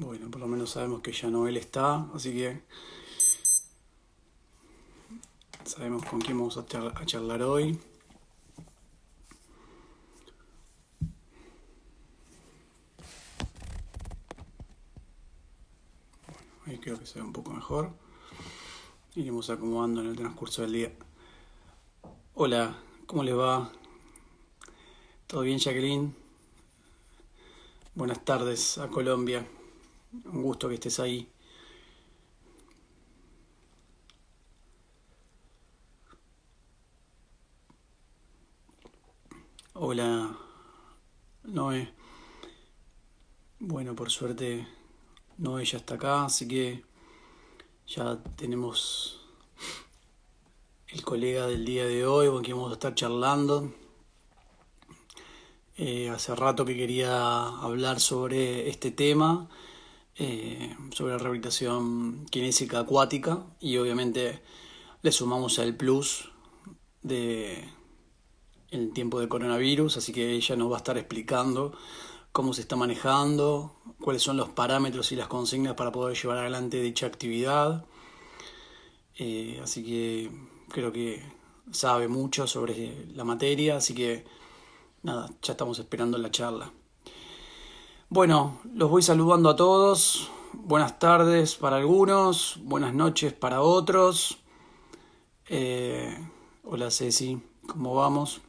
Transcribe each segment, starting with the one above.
Bueno, por lo menos sabemos que ya Noel está, así que sabemos con quién vamos a charlar hoy. Ahí creo que se ve un poco mejor. Iremos acomodando en el transcurso del día. Hola, ¿cómo les va? ¿Todo bien, Jacqueline? Buenas tardes a Colombia. Un gusto que estés ahí. Hola, Noé. Bueno, por suerte Noé ya está acá, así que ya tenemos el colega del día de hoy con quien vamos a estar charlando. Hace rato que quería hablar sobre este tema, sobre la rehabilitación kinésica acuática, y obviamente le sumamos el plus de el tiempo de coronavirus, así que ella nos va a estar explicando cómo se está manejando, cuáles son los parámetros y las consignas para poder llevar adelante dicha actividad. Así que creo que sabe mucho sobre la materia, así que nada, ya estamos esperando la charla. Bueno, los voy saludando a todos. Buenas tardes para algunos, buenas noches para otros. Hola Ceci, ¿cómo vamos?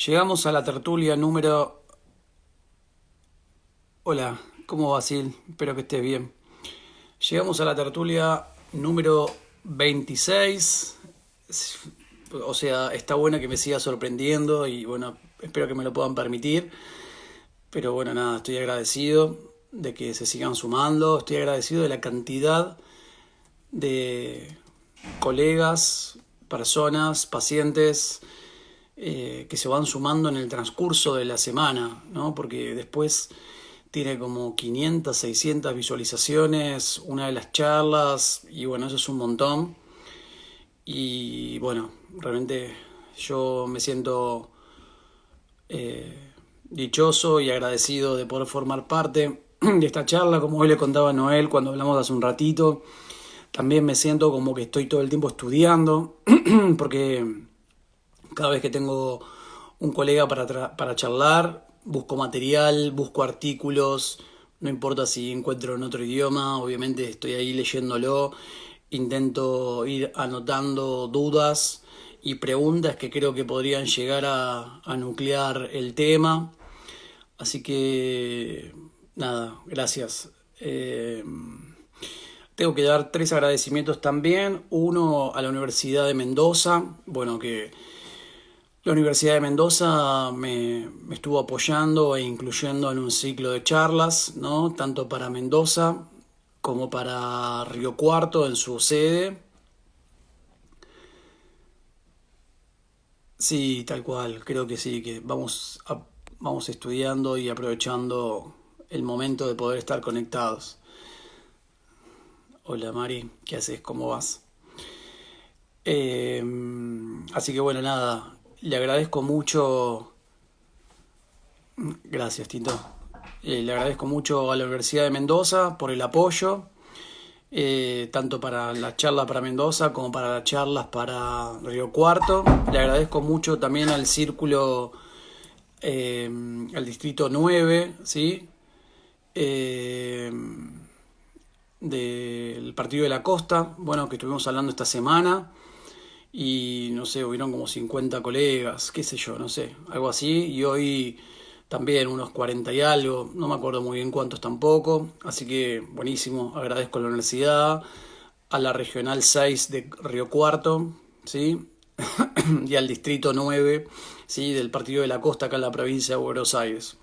Llegamos a la tertulia número... Hola, ¿cómo va, Sil? Espero que estés bien. Llegamos a la tertulia número 26. O sea, está buena que me siga sorprendiendo y bueno, espero que me lo puedan permitir. Pero bueno, nada, estoy agradecido de que se sigan sumando. Estoy agradecido de la cantidad de colegas, personas, pacientes que se van sumando en el transcurso de la semana, ¿no? Porque después tiene como 500, 600 visualizaciones una de las charlas y bueno, eso es un montón. Y bueno, realmente yo me siento dichoso y agradecido de poder formar parte de esta charla, como hoy le contaba a Noel cuando hablamos hace un ratito. También me siento como que estoy todo el tiempo estudiando, porque cada vez que tengo un colega para charlar, busco material, busco artículos, no importa si encuentro en otro idioma, obviamente estoy ahí leyéndolo, intento ir anotando dudas y preguntas que creo que podrían llegar a nuclear el tema. Así que, nada, gracias. Tengo que dar 3 agradecimientos también. Uno a la Universidad de Mendoza, bueno, que la Universidad de Mendoza me estuvo apoyando e incluyendo en un ciclo de charlas, ¿no? Tanto para Mendoza como para Río Cuarto en su sede. Sí, tal cual, creo que sí, que vamos estudiando y aprovechando el momento de poder estar conectados. Hola Mari, ¿qué haces? ¿Cómo vas? Así que bueno, nada, le agradezco mucho. Gracias, Tito. Le agradezco mucho a la Universidad de Mendoza por el apoyo, tanto para la charla para Mendoza como para las charlas para Río Cuarto. Le agradezco mucho también al círculo, al distrito 9, ¿sí? Del Partido de la Costa, bueno, que estuvimos hablando esta semana. Y no sé, hubieron como 50 colegas, qué sé yo, no sé, algo así. Y hoy también unos 40 y algo, no me acuerdo muy bien cuántos tampoco. Así que buenísimo, agradezco a la universidad, a la Regional 6 de Río Cuarto, ¿sí? Y al Distrito 9, ¿sí? Del Partido de la Costa acá en la provincia de Buenos Aires.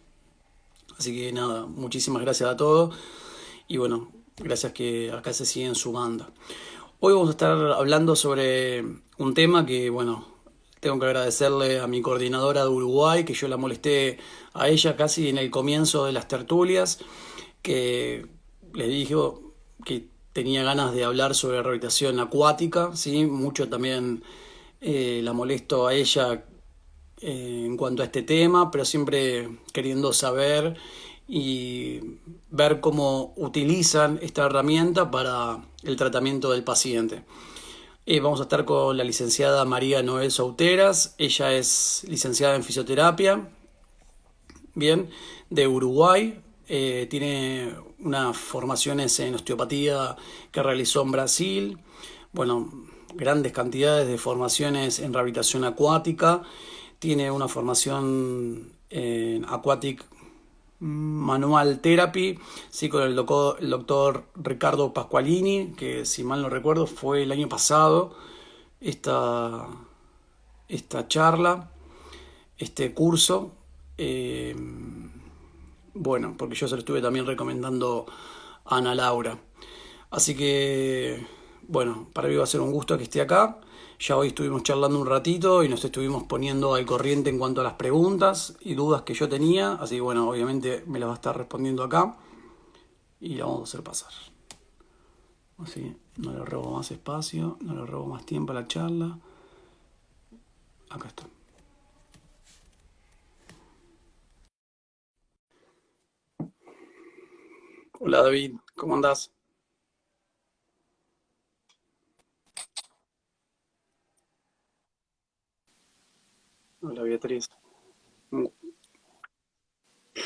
Así que nada, muchísimas gracias a todos. Y bueno, gracias que acá se siguen sumando. Hoy vamos a estar hablando sobre un tema que, bueno, tengo que agradecerle a mi coordinadora de Uruguay, que yo la molesté a ella casi en el comienzo de las tertulias, que le dije que tenía ganas de hablar sobre rehabilitación acuática, ¿sí? Mucho también la molesto a ella en cuanto a este tema, pero siempre queriendo saber y ver cómo utilizan esta herramienta para el tratamiento del paciente. Vamos a estar con la licenciada María Noel Souteras. Ella es licenciada en fisioterapia, bien, de Uruguay. Tiene unas formaciones en osteopatía que realizó en Brasil. Bueno, grandes cantidades de formaciones en rehabilitación acuática. Tiene una formación en Aquatic Manual Therapy, sí, con el doctor Ricardo Pasqualini, que si mal no recuerdo fue el año pasado esta, esta charla, este curso. Eh, bueno, porque yo se lo estuve también recomendando a Ana Laura. Así que, bueno, para mí va a ser un gusto que esté acá. Ya hoy estuvimos charlando un ratito y nos estuvimos poniendo al corriente en cuanto a las preguntas y dudas que yo tenía. Así que, bueno, obviamente me las va a estar respondiendo acá y la vamos a hacer pasar. Así, no le robo más espacio, no le robo más tiempo a la charla. Acá está. Hola David, ¿cómo andás? Hola Beatriz.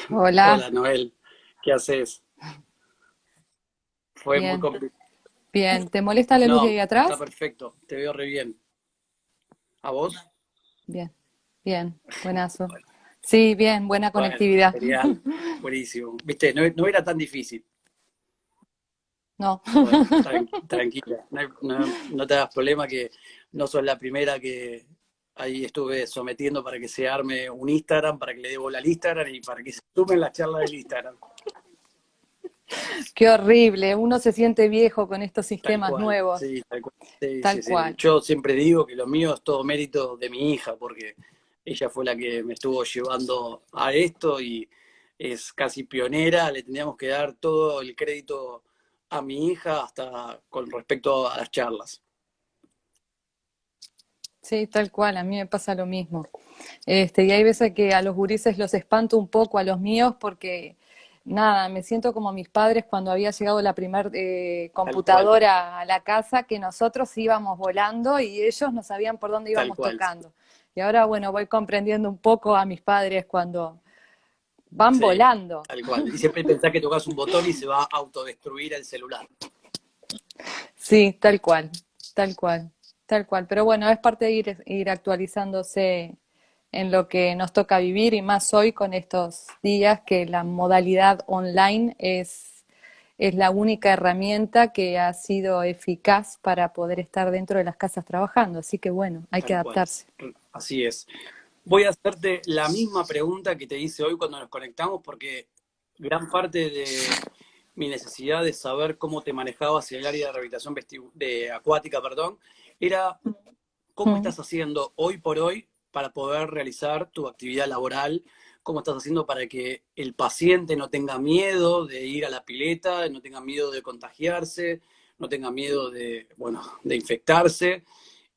Hola, Hola Noel, ¿qué haces? Fue muy bien, complicado. bien. ¿Te molesta la luz de No, ahí está atrás? perfecto, te veo re bien. ¿A vos? Bien, bien, buenazo. Sí, bien, buena Bueno, conectividad. genial, buenísimo. Viste, no, no era tan difícil. No, Bueno, tranquila, no te hagas problema que no sos la primera que ahí estuve sometiendo para que se arme un Instagram, para que le dé bola al Instagram y para que se sumen las charlas del Instagram. qué horrible. Uno se siente viejo con estos Tal sistemas cual, nuevos, sí, tal cual. Sí, sí, tal sí. cual. Yo siempre digo que lo mío es todo mérito de mi hija, porque ella fue la que me estuvo llevando a esto y es casi pionera. Le tendríamos que dar todo el crédito a mi hija hasta con respecto a las charlas. Sí, tal cual, a mí me pasa lo mismo. Y hay veces que a los gurises los espanto un poco a los míos porque, nada, me siento como mis padres cuando había llegado la primer Tal cual, computadora a la casa, que nosotros íbamos volando y ellos no sabían por dónde tal íbamos cual. tocando. Y ahora, bueno, voy comprendiendo un poco a mis padres cuando van Sí, volando. tal cual. Y siempre pensás que tocas un botón y se va a autodestruir el celular. Sí, tal cual, tal cual, tal cual. Pero bueno, es parte de ir actualizándose en lo que nos toca vivir y más hoy con estos días que la modalidad online es la única herramienta que ha sido eficaz para poder estar dentro de las casas trabajando. Así que bueno, hay que Tal cual. adaptarse. Así es. Voy a hacerte la misma pregunta que te hice hoy cuando nos conectamos, porque gran parte de mi necesidad de saber cómo te manejabas en el área de rehabilitación de acuática, perdón, era cómo Mm. estás haciendo hoy por hoy para poder realizar tu actividad laboral, cómo estás haciendo para que el paciente no tenga miedo de ir a la pileta, no tenga miedo de contagiarse, no tenga miedo de, bueno, de infectarse.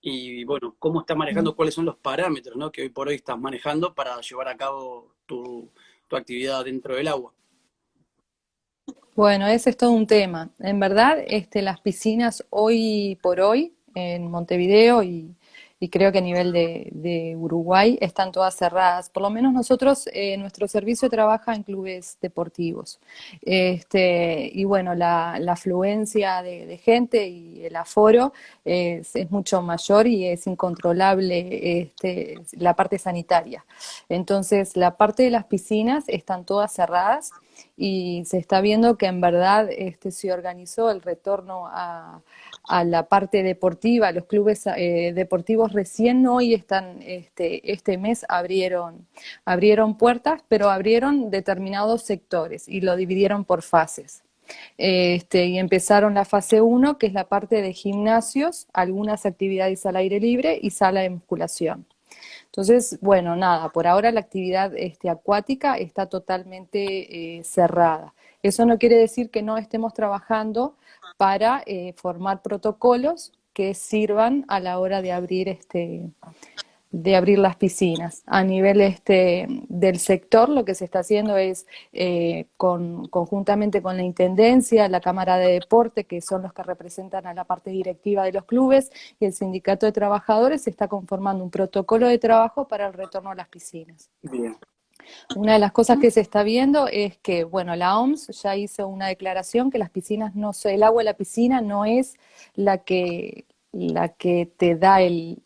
Y bueno, cómo estás manejando, cuáles son los parámetros, ¿no?, que hoy por hoy estás manejando para llevar a cabo tu actividad dentro del agua. Bueno, ese es todo un tema. En verdad, las piscinas hoy por hoy en Montevideo y creo que a nivel de Uruguay están todas cerradas. Por lo menos nosotros, nuestro servicio trabaja en clubes deportivos. Y bueno, la afluencia de gente y el aforo es mucho mayor y es incontrolable la parte sanitaria. Entonces, la parte de las piscinas están todas cerradas y se está viendo que en verdad se organizó el retorno a la parte deportiva, los clubes deportivos recién hoy están, este mes abrieron puertas, pero abrieron determinados sectores y lo dividieron por fases. Y empezaron la fase uno que es la parte de gimnasios, algunas actividades al aire libre y sala de musculación. Entonces, bueno, nada, por ahora la actividad acuática está totalmente cerrada. Eso no quiere decir que no estemos trabajando para formar protocolos que sirvan a la hora de abrir de abrir las piscinas. A nivel del sector, lo que se está haciendo es, conjuntamente con la Intendencia, la Cámara de Deporte, que son los que representan a la parte directiva de los clubes, y el Sindicato de Trabajadores, se está conformando un protocolo de trabajo para el retorno a las piscinas. Bien, Una de las cosas que se está viendo es que, bueno, la OMS ya hizo una declaración que las piscinas no, el agua de la piscina no es la que te da el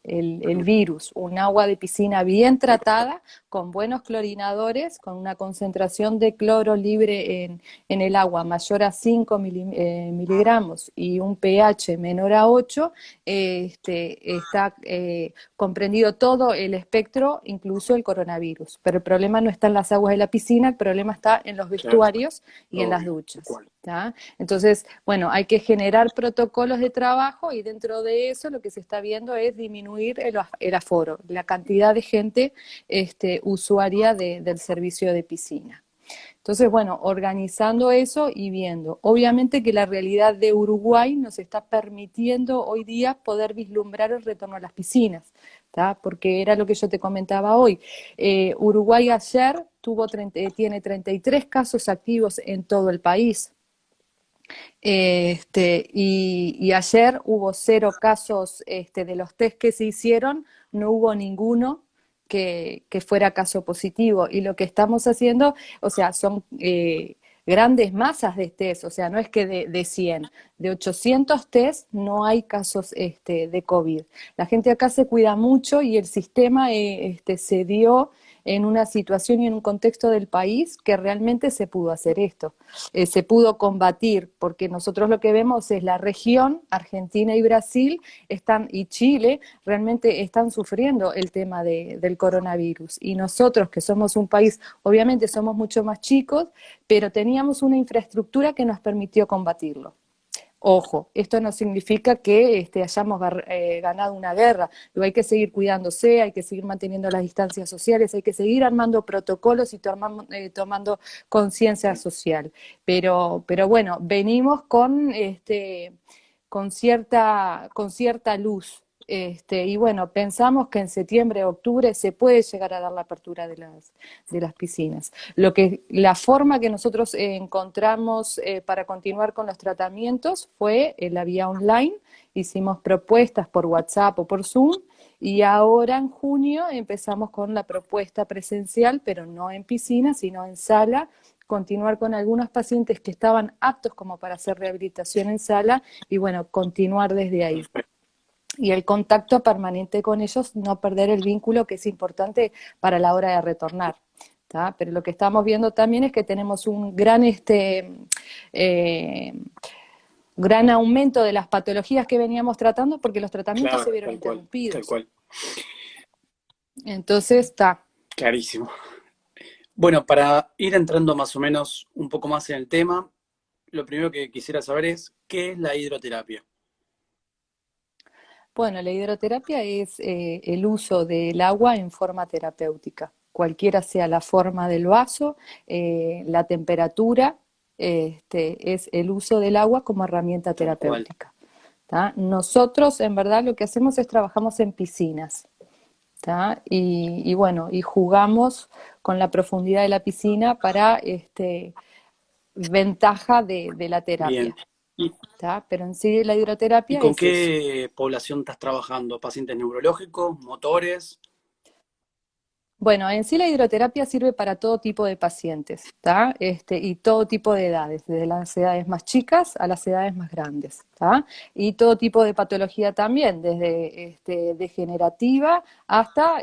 virus. Un agua de piscina bien tratada, con buenos clorinadores, con una concentración de cloro libre en el agua mayor a 5 miligramos y un pH menor a 8, está comprendido todo el espectro, incluso el coronavirus. Pero el problema no está en las aguas de la piscina, el problema está en los claro, vestuarios y en las obvio, tal duchas. cual. ¿Tá? Entonces, bueno, hay que generar protocolos de trabajo, y dentro de eso lo que se está viendo es disminuir el aforo, la cantidad de gente usuaria del servicio de piscina. Entonces, bueno, organizando eso y viendo. Obviamente que la realidad de Uruguay nos está permitiendo hoy día poder vislumbrar el retorno a las piscinas, ¿tá? Porque era lo que yo te comentaba hoy. Uruguay ayer tiene 33 casos activos en todo el país. Y ayer hubo 0 casos, de los test que se hicieron, no hubo ninguno que fuera caso positivo. Y lo que estamos haciendo, o sea, son grandes masas de test, o sea, no es que de 100, de 800 test no hay casos de COVID. La gente acá se cuida mucho, y el sistema se dio en una situación y en un contexto del país que realmente se pudo hacer esto. Se pudo combatir, porque nosotros lo que vemos es la región, Argentina y Brasil, y Chile, realmente están sufriendo el tema del coronavirus. Y nosotros, que somos un país, obviamente somos mucho más chicos, pero teníamos una infraestructura que nos permitió combatirlo. Ojo, esto no significa que hayamos ganado una guerra. Luego hay que seguir cuidándose, hay que seguir manteniendo las distancias sociales, hay que seguir armando protocolos y tomando conciencia social. Pero bueno, venimos con cierta luz. Y bueno, pensamos que en septiembre, octubre se puede llegar a dar la apertura de las piscinas. La forma que nosotros encontramos para continuar con los tratamientos fue la vía online. Hicimos propuestas por WhatsApp o por Zoom, y ahora en junio empezamos con la propuesta presencial, pero no en piscina, sino en sala, continuar con algunos pacientes que estaban aptos como para hacer rehabilitación en sala, y bueno, continuar desde ahí. Y el contacto permanente con ellos, no perder el vínculo, que es importante para la hora de retornar. ¿Tá? Pero lo que estamos viendo también es que tenemos un eh, gran aumento de las patologías que veníamos tratando, porque los tratamientos se Claro, vieron tal cual, tal interrumpidos. cual. Entonces, está. Clarísimo. Bueno, para ir entrando más o menos un poco más en el tema, lo primero que quisiera saber es, ¿qué es la hidroterapia? Bueno, la hidroterapia es el uso del agua en forma terapéutica, cualquiera sea la forma del vaso, la temperatura, es el uso del agua como herramienta Tal cual. terapéutica. ¿Tá? Nosotros, en verdad, lo que hacemos es trabajamos en piscinas. ¿Tá? Y bueno, y jugamos con la profundidad de la piscina para ventaja de la Bien. terapia. ¿Y, ¿Tá? Pero en sí la y hidroterapia con es eso. qué población estás trabajando? ¿Pacientes neurológicos, motores? Bueno, en sí la hidroterapia sirve para todo tipo de pacientes, ¿tá? Y todo tipo de edades, desde las edades más chicas a las edades más grandes, ¿tá? Y todo tipo de patología también, desde degenerativa hasta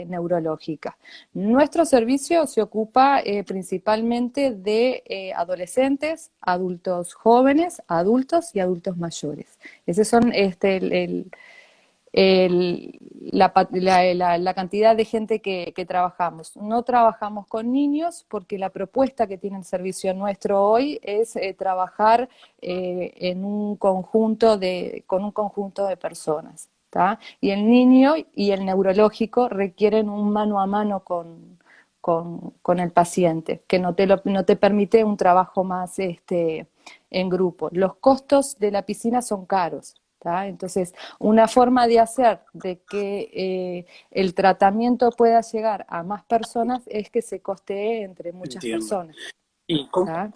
neurológica. Nuestro servicio se ocupa principalmente de adolescentes, adultos jóvenes, adultos y adultos mayores. Esos son la cantidad de gente que trabajamos. No trabajamos con niños, porque la propuesta que tiene el servicio nuestro hoy es trabajar con un conjunto de personas. ¿Tá? Y el niño y el neurológico requieren un mano a mano con el paciente, que no te permite un trabajo más en grupo. Los costos de la piscina son caros. ¿tá? Entonces, una forma de hacer de que el tratamiento pueda llegar a más personas es que se costee entre muchas Entiendo. personas, ¿Y cómo, ¿tá?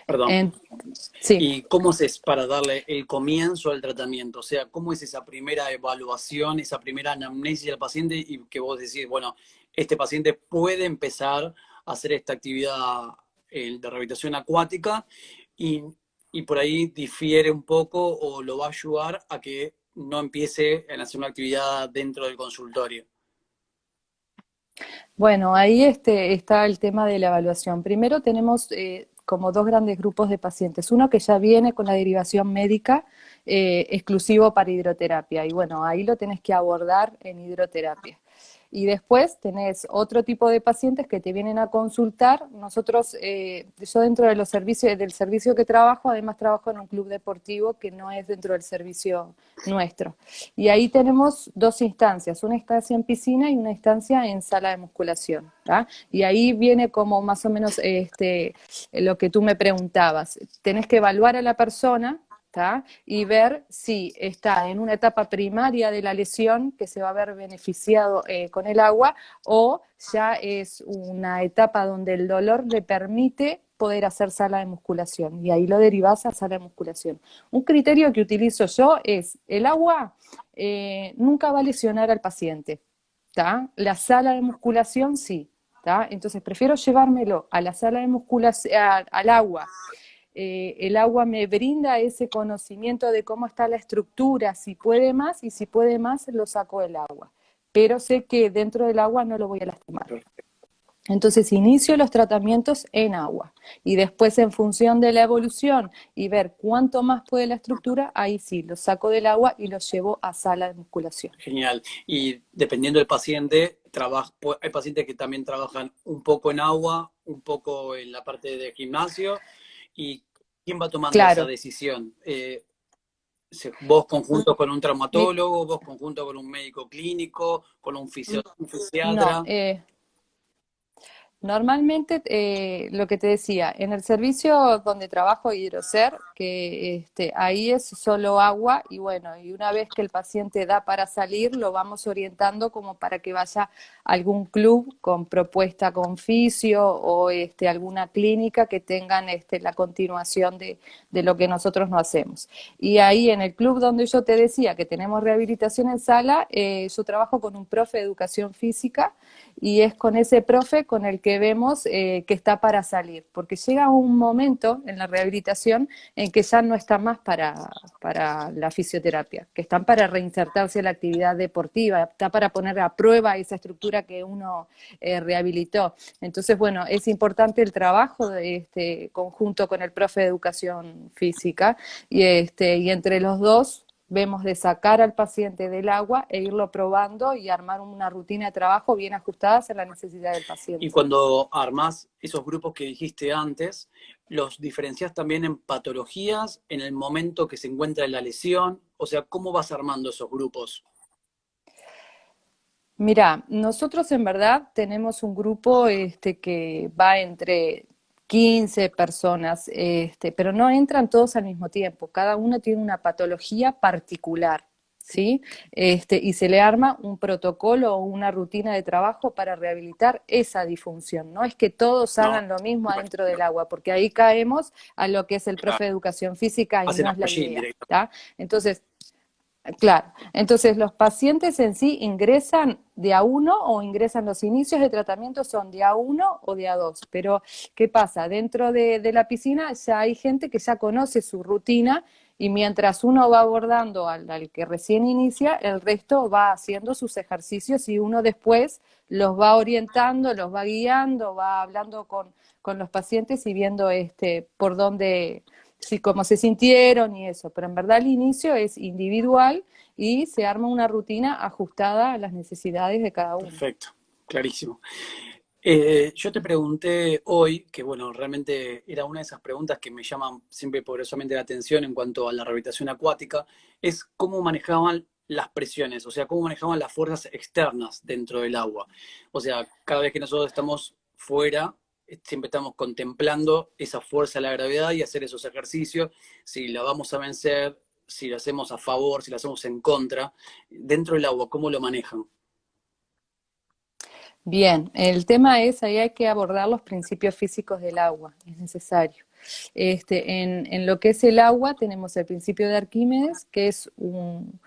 perdón, En- sí. y cómo es para darle el comienzo al tratamiento? O sea, ¿cómo es esa primera evaluación, esa primera anamnesis al paciente y que vos decís, bueno, este paciente puede empezar a hacer esta actividad de rehabilitación acuática y, y por ahí difiere un poco o lo va a ayudar a que no empiece a hacer una actividad dentro del consultorio? Bueno, ahí está el tema de la evaluación. Primero tenemos como dos grandes grupos de pacientes. Uno que ya viene con la derivación médica exclusivo para hidroterapia. Y bueno, ahí lo tenés que abordar en hidroterapia. Y después tenés otro tipo de pacientes que te vienen a consultar. Nosotros, yo dentro de los servicios, del servicio que trabajo, además trabajo en un club deportivo que no es dentro del servicio nuestro. Y ahí tenemos dos instancias, una instancia en piscina y una instancia en sala de musculación, ¿tá? Y ahí viene como más o menos lo que tú me preguntabas. Tenés que evaluar a la persona, ¿tá? Y ver si está en una etapa primaria de la lesión que se va a ver beneficiado con el agua o ya es una etapa donde el dolor le permite poder hacer sala de musculación y ahí lo derivás a sala de musculación. Un criterio que utilizo yo es el agua nunca va a lesionar al paciente, ¿tá? La sala de musculación sí, ¿tá? Entonces prefiero llevármelo a la sala de musculación, al agua. El agua me brinda ese conocimiento de cómo está la estructura, si puede más y si puede más lo saco del agua. Pero sé que dentro del agua no lo voy a lastimar. Entonces inicio los tratamientos en agua y después en función de la evolución y ver cuánto más puede la estructura, ahí sí, lo saco del agua y lo llevo a sala de musculación. Genial. Y dependiendo del paciente, hay pacientes que también trabajan un poco en agua, un poco en la parte de gimnasio. ¿Y quién va tomando esa Claro, decisión? ¿Vos conjunto con un mi, traumatólogo, vos conjunto con un médico clínico, con un no, fisiatra? normalmente, lo que te decía, en el servicio donde trabajo Hidrocer, que ahí es solo agua y bueno, y una vez que el paciente da para salir, lo vamos orientando como para que vaya a algún club con propuesta con fisio o alguna clínica que tengan la continuación de lo que nosotros no hacemos. Y ahí en el club donde yo te decía que tenemos rehabilitación en sala, yo trabajo con un profe de educación física y es con ese profe con el que vemos que está para salir, porque llega un momento en la rehabilitación en que ya no está más para la fisioterapia, que están para reinsertarse en la actividad deportiva, está para poner a prueba esa estructura que uno rehabilitó. Entonces, bueno, es importante el trabajo de conjunto con el profe de educación física y entre los dos vemos de sacar al paciente del agua e irlo probando y armar una rutina de trabajo bien ajustada a la necesidad del Y paciente. cuando armás esos grupos que dijiste antes, ¿los diferenciás también en patologías, en el momento que se encuentra la lesión? O sea, ¿cómo vas armando esos grupos? Mira, nosotros en verdad tenemos un grupo que va entre 15 personas, pero no entran todos al mismo tiempo, cada uno tiene una patología particular, ¿sí? Y se le arma un protocolo o una rutina de trabajo para rehabilitar esa disfunción. No es que todos No, hagan lo mismo adentro del agua, porque ahí caemos a lo que es el profe de educación física y hacen no es la apoyín idea, directamente. ¿tá? Entonces, claro, entonces los pacientes en sí ingresan de a uno o ingresan los inicios de tratamiento son de a uno o de a dos, pero ¿qué pasa? Dentro de la piscina ya hay gente que ya conoce su rutina y mientras uno va abordando al que recién inicia, el resto va haciendo sus ejercicios y uno después los va orientando, los va guiando, va hablando con los pacientes y viendo por dónde sí, cómo se sintieron y eso, pero en verdad el inicio es individual y se arma una rutina ajustada a las necesidades de cada uno. Perfecto, clarísimo. Yo te pregunté hoy, que bueno, realmente era una de esas preguntas que me llaman siempre poderosamente la atención en cuanto a la rehabilitación acuática, es cómo manejaban las presiones, o sea, cómo manejaban las fuerzas externas dentro del agua. O sea, cada vez que nosotros estamos fuera, siempre estamos contemplando esa fuerza de la gravedad y hacer esos ejercicios, si la vamos a vencer, si lo hacemos a favor, si lo hacemos en contra. Dentro del agua, ¿cómo lo manejan? Bien, el tema es, ahí hay que abordar los principios físicos del agua, es necesario. En lo que es el agua tenemos el principio de Arquímedes, que es un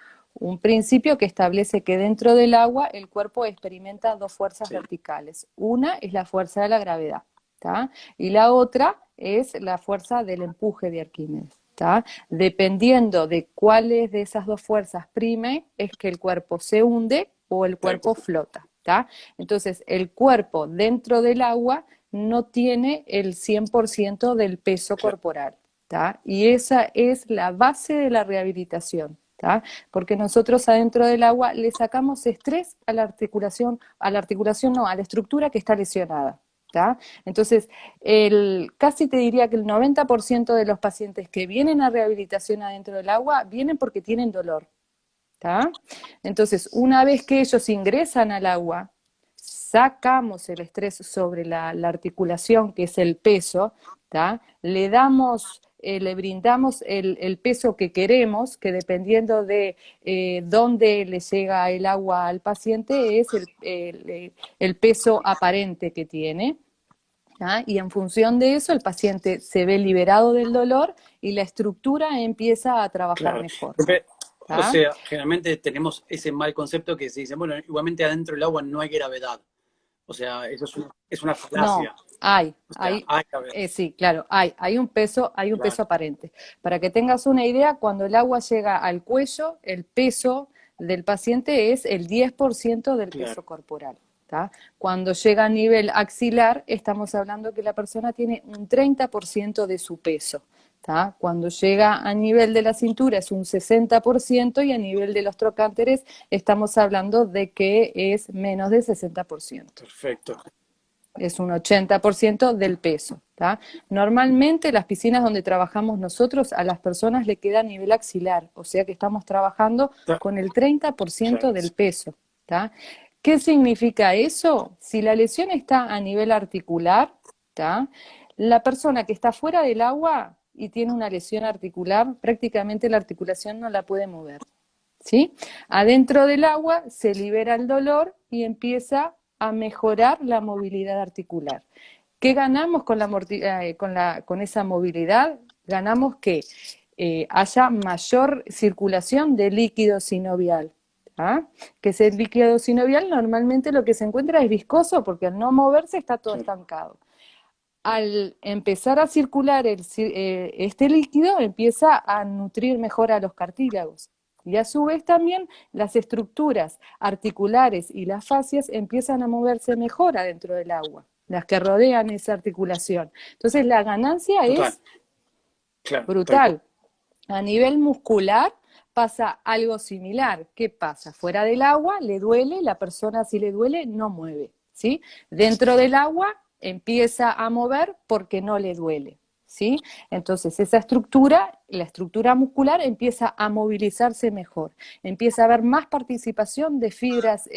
principio que establece que dentro del agua el cuerpo experimenta dos fuerzas Sí, verticales. Una es la fuerza de la gravedad, ¿tá? Y la otra es la fuerza del empuje de Arquímedes, ¿tá? Dependiendo de cuáles de esas dos fuerzas prime, es que el cuerpo se hunde o el tal cuerpo cual. flota, ¿tá? Entonces, el cuerpo dentro del agua no tiene el 100% del peso Claro, corporal, ¿tá? Y esa es la base de la rehabilitación, ¿tá? Porque nosotros adentro del agua le sacamos estrés a la articulación no, a la estructura que está lesionada, ¿tá? Entonces, casi te diría que el 90% de los pacientes que vienen a rehabilitación adentro del agua vienen porque tienen dolor, ¿tá? Entonces, una vez que ellos ingresan al agua, sacamos el estrés sobre la articulación, que es el peso, ¿tá? Le brindamos el peso que queremos, que dependiendo de dónde le llega el agua al paciente, es el peso aparente que tiene. ¿Ah? Y en función de eso, el paciente se ve liberado del dolor y la estructura empieza a trabajar claro. mejor. O ¿Ah? sea, generalmente tenemos ese mal concepto que se dice, bueno, igualmente adentro del agua no hay gravedad. O sea, eso es una No, falacia. O sea, hay, hay gravedad. sí, claro, hay un Claro, peso aparente. Para que tengas una idea, cuando el agua llega al cuello, el peso del paciente es el 10% del claro, peso corporal, ¿tá? Cuando llega a nivel axilar, estamos hablando que la persona tiene un 30% de su peso, ¿tá? Cuando llega a nivel de la cintura es un 60% y a nivel de los trocánteres estamos hablando de que es menos del 60%. perfecto. Es un 80% del peso, ¿tá? Normalmente las piscinas donde trabajamos nosotros a las personas le queda a nivel axilar, o sea que estamos trabajando con el 30% Claro, del peso, ¿tá? ¿Qué significa eso? Si la lesión está a nivel articular, ¿tá? La persona que está fuera del agua y tiene una lesión articular, prácticamente la articulación no la puede mover, ¿sí? Adentro del agua se libera el dolor y empieza a mejorar la movilidad articular. ¿Qué ganamos con esa movilidad? Ganamos que haya mayor circulación de líquido sinovial. ¿Ah? Que ese líquido sinovial normalmente lo que se encuentra es viscoso porque al no moverse está todo claro, estancado. Al empezar a circular este líquido, empieza a nutrir mejor a los cartílagos. Y a su vez también las estructuras articulares y las fascias empiezan a moverse mejor adentro del agua, las que rodean esa articulación. Entonces la ganancia total, es claro, tal cual. brutal. A nivel muscular pasa algo similar. ¿Qué pasa? Fuera del agua le duele, la persona si le duele no mueve, ¿sí? Dentro del agua empieza a mover porque no le duele, ¿sí? Entonces esa estructura, la estructura muscular empieza a movilizarse mejor, empieza a haber más participación de fibras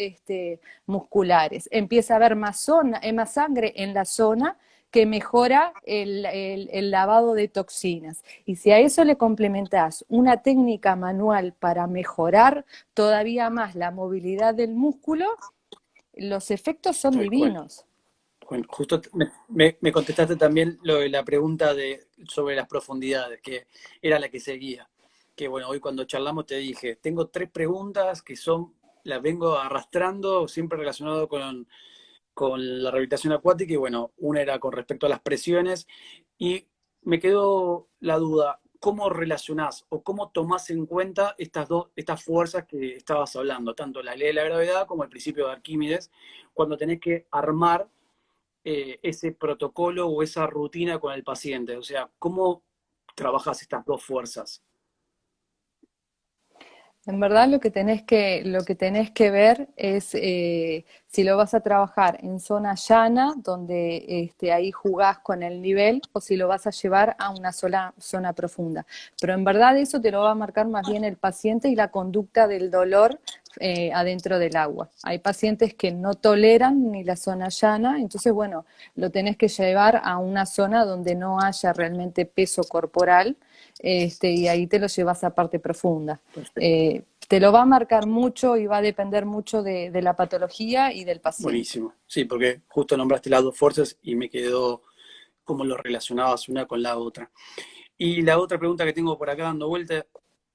musculares, empieza a haber más sangre en la zona que mejora el lavado de toxinas. Y si a eso le complementas una técnica manual para mejorar todavía más la movilidad del músculo, los efectos son Tal cual. divinos. Bueno, justo me contestaste también lo de la pregunta sobre las profundidades, que era la que seguía. Que bueno, hoy cuando charlamos te dije, tengo tres preguntas que las vengo arrastrando, siempre relacionado con la rehabilitación acuática, y bueno, una era con respecto a las presiones, y me quedó la duda, ¿cómo relacionás o cómo tomás en cuenta estas fuerzas que estabas hablando, tanto la ley de la gravedad como el principio de Arquímedes, cuando tenés que armar ese protocolo o esa rutina con el paciente? O sea, ¿cómo trabajas estas dos fuerzas? En verdad lo que tenés que ver es si lo vas a trabajar en zona llana, donde ahí jugás con el nivel, o si lo vas a llevar a una sola zona profunda. Pero en verdad eso te lo va a marcar más bien el paciente y la conducta del dolor adentro del agua. Hay pacientes que no toleran ni la zona llana, entonces bueno, lo tenés que llevar a una zona donde no haya realmente peso corporal, y ahí te lo llevas a parte profunda. Perfecto. Te lo va a marcar mucho y va a depender mucho de la patología y del paciente. Buenísimo. Sí, porque justo nombraste las dos fuerzas y me quedó como lo relacionabas una con la otra. Y la otra pregunta que tengo por acá dando vuelta,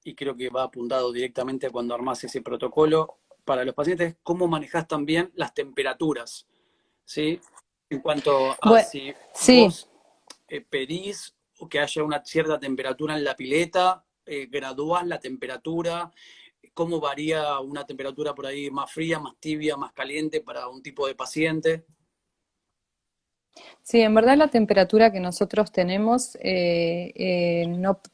y creo que va apuntado directamente a cuando armás ese protocolo para los pacientes, es cómo manejás también las temperaturas, ¿sí? En cuanto a Bueno, si sí. vos pedís o que haya una cierta temperatura en la pileta, graduás la temperatura, cómo varía una temperatura por ahí más fría, más tibia, más caliente para un tipo de paciente. Sí, en verdad la temperatura que nosotros tenemos,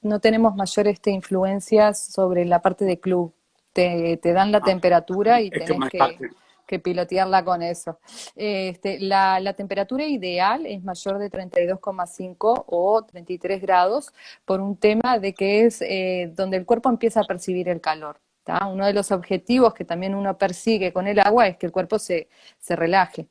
no tenemos mayor influencias sobre la parte de club. Te dan la Ah, temperatura y es que tenés manejaste. que pilotearla con eso. La temperatura ideal es mayor de 32,5 o 33 grados por un tema de que es donde el cuerpo empieza a percibir el calor. ¿Tá? Uno de los objetivos que también uno persigue con el agua es que el cuerpo se relaje.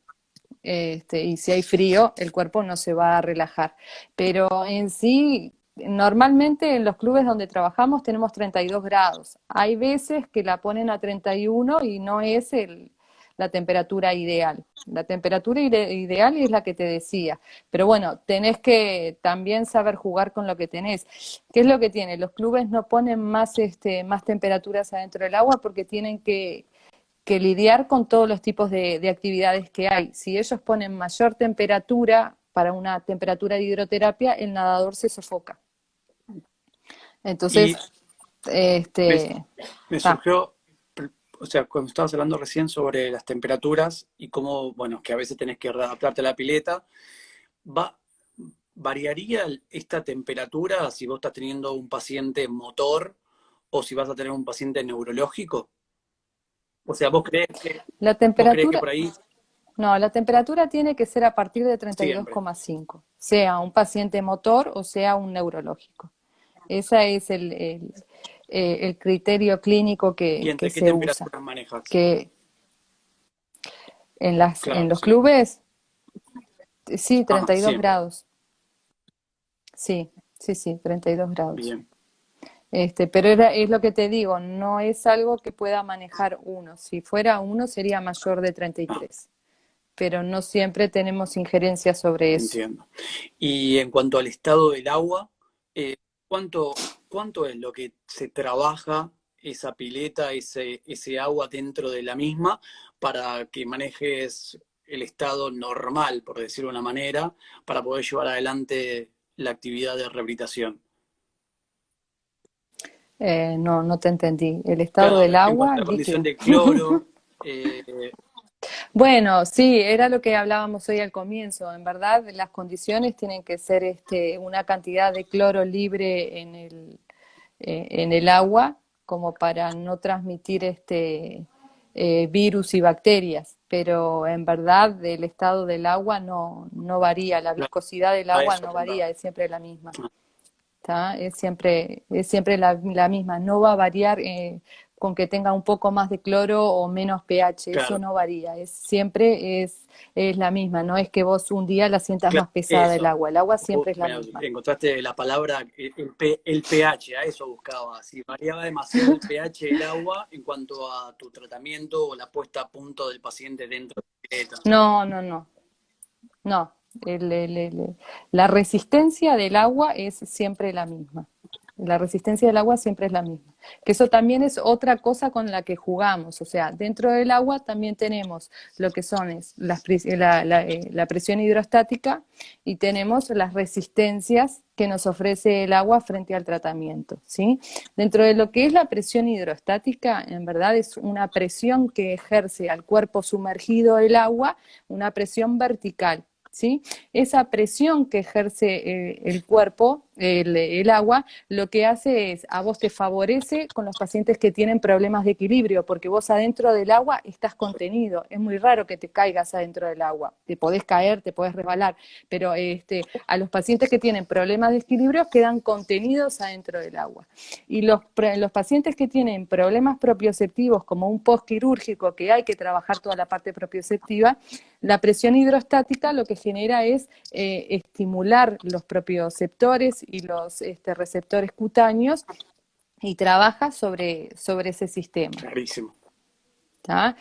Y si hay frío, el cuerpo no se va a relajar. Pero en sí, normalmente en los clubes donde trabajamos tenemos 32 grados. Hay veces que la ponen a 31 y no es la temperatura ideal. La temperatura ideal es la que te decía. Pero bueno, tenés que también saber jugar con lo que tenés. ¿Qué es lo que tiene? Los clubes no ponen más temperaturas adentro del agua porque tienen que lidiar con todos los tipos de actividades que hay. Si ellos ponen mayor temperatura para una temperatura de hidroterapia, el nadador se sofoca. Y Entonces, me, me ta. surgió, o sea, cuando estabas hablando recién sobre las temperaturas y cómo, bueno, que a veces tenés que adaptarte a la pileta, ¿va, variaría esta temperatura si vos estás teniendo un paciente motor o si vas a tener un paciente neurológico? O sea, La vos creés que temperatura, por ahí no, la temperatura tiene que ser a partir de siempre? 32,5, sea un paciente motor o sea un neurológico. Ese es el criterio clínico ¿Y que entre qué se usa. temperaturas manejas? Que en Claro, los sí. clubes, sí, Ah, 32 siempre. grados. Sí, sí, sí, 32 grados. Bien. Pero es lo que te digo, no es algo que pueda manejar uno. Si fuera uno sería mayor de Ah, 33, pero no siempre tenemos injerencia sobre eso. entiendo. Y en cuanto al estado del agua, eh, ¿cuánto es lo que se trabaja esa pileta, ese agua dentro de la misma para que manejes el estado normal, por decirlo de una manera, para poder llevar adelante la actividad de rehabilitación? No, no te entendí. El estado del Claro, en agua cuanto a condición líquido. de cloro, eh, Bueno, sí, era lo que hablábamos hoy al comienzo. En verdad, las condiciones tienen que ser una cantidad de cloro libre en el agua como para no transmitir virus y bacterias. Pero en verdad, el estado del agua no varía, la claro, viscosidad del a agua eso no apuntaba. varía, es siempre la misma. ¿Tá? Es siempre la misma, no va a variar con que tenga un poco más de cloro o menos pH, eso Claro, no varía, es la misma, no es que vos un día la sientas claro, más pesada eso. el agua siempre es la misma. Encontraste la palabra, el pH, a eso buscaba. Si variaba demasiado el pH del agua en cuanto a tu tratamiento o la puesta a punto del paciente dentro de la pileta. No, no, no, no, la resistencia del agua es siempre la misma. La resistencia del agua siempre es la misma. Que eso también es otra cosa con la que jugamos. O sea, dentro del agua también tenemos lo que son la presión hidrostática y tenemos las resistencias que nos ofrece el agua frente al tratamiento. ¿Sí? Dentro de lo que es la presión hidrostática, en verdad es una presión que ejerce al cuerpo sumergido el agua, una presión vertical. ¿Sí? Esa presión que ejerce el cuerpo, el agua, lo que hace es, a vos te favorece con los pacientes que tienen problemas de equilibrio, porque vos adentro del agua estás contenido. Es muy raro que te caigas adentro del agua. Te podés caer, te podés resbalar, pero a los pacientes que tienen problemas de equilibrio quedan contenidos adentro del agua. Y los pacientes que tienen problemas propioceptivos, como un postquirúrgico, que hay que trabajar toda la parte propioceptiva, la presión hidrostática lo que genera es estimular los propioceptores los receptores cutáneos y trabaja sobre ese sistema. Clarísimo. ¿Tá?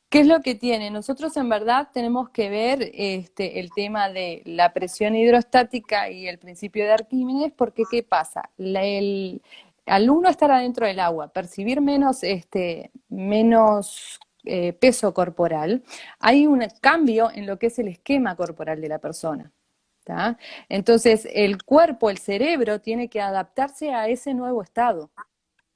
¿Qué es lo que tiene? Nosotros en verdad tenemos que ver el tema de la presión hidrostática y el principio de Arquímedes, porque ¿qué pasa? Al uno estar adentro del agua, percibir menos peso corporal, hay un cambio en lo que es el esquema corporal de la persona. ¿Tá? Entonces, el cuerpo, el cerebro, tiene que adaptarse a ese nuevo estado.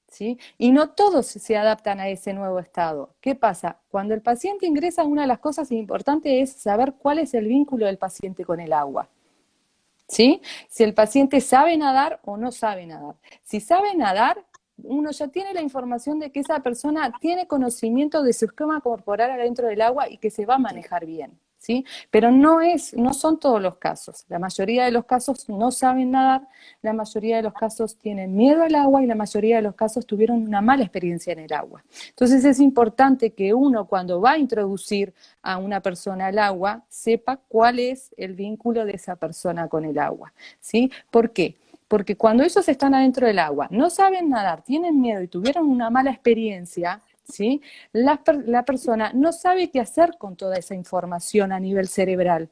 ¿Sí? Y no todos se adaptan a ese nuevo estado. ¿Qué pasa? Cuando el paciente ingresa, una de las cosas importantes es saber cuál es el vínculo del paciente con el agua. ¿Sí? Si el paciente sabe nadar o no sabe nadar. Si sabe nadar, uno ya tiene la información de que esa persona tiene conocimiento de su esquema corporal adentro del agua y que se va a manejar bien. ¿Sí? Pero no son todos los casos. La mayoría de los casos no saben nadar, la mayoría de los casos tienen miedo al agua y la mayoría de los casos tuvieron una mala experiencia en el agua. Entonces es importante que uno, cuando va a introducir a una persona al agua, sepa cuál es el vínculo de esa persona con el agua. ¿Sí? ¿Por qué? Porque cuando ellos están adentro del agua, no saben nadar, tienen miedo y tuvieron una mala experiencia, ¿sí? La persona no sabe qué hacer con toda esa información a nivel cerebral.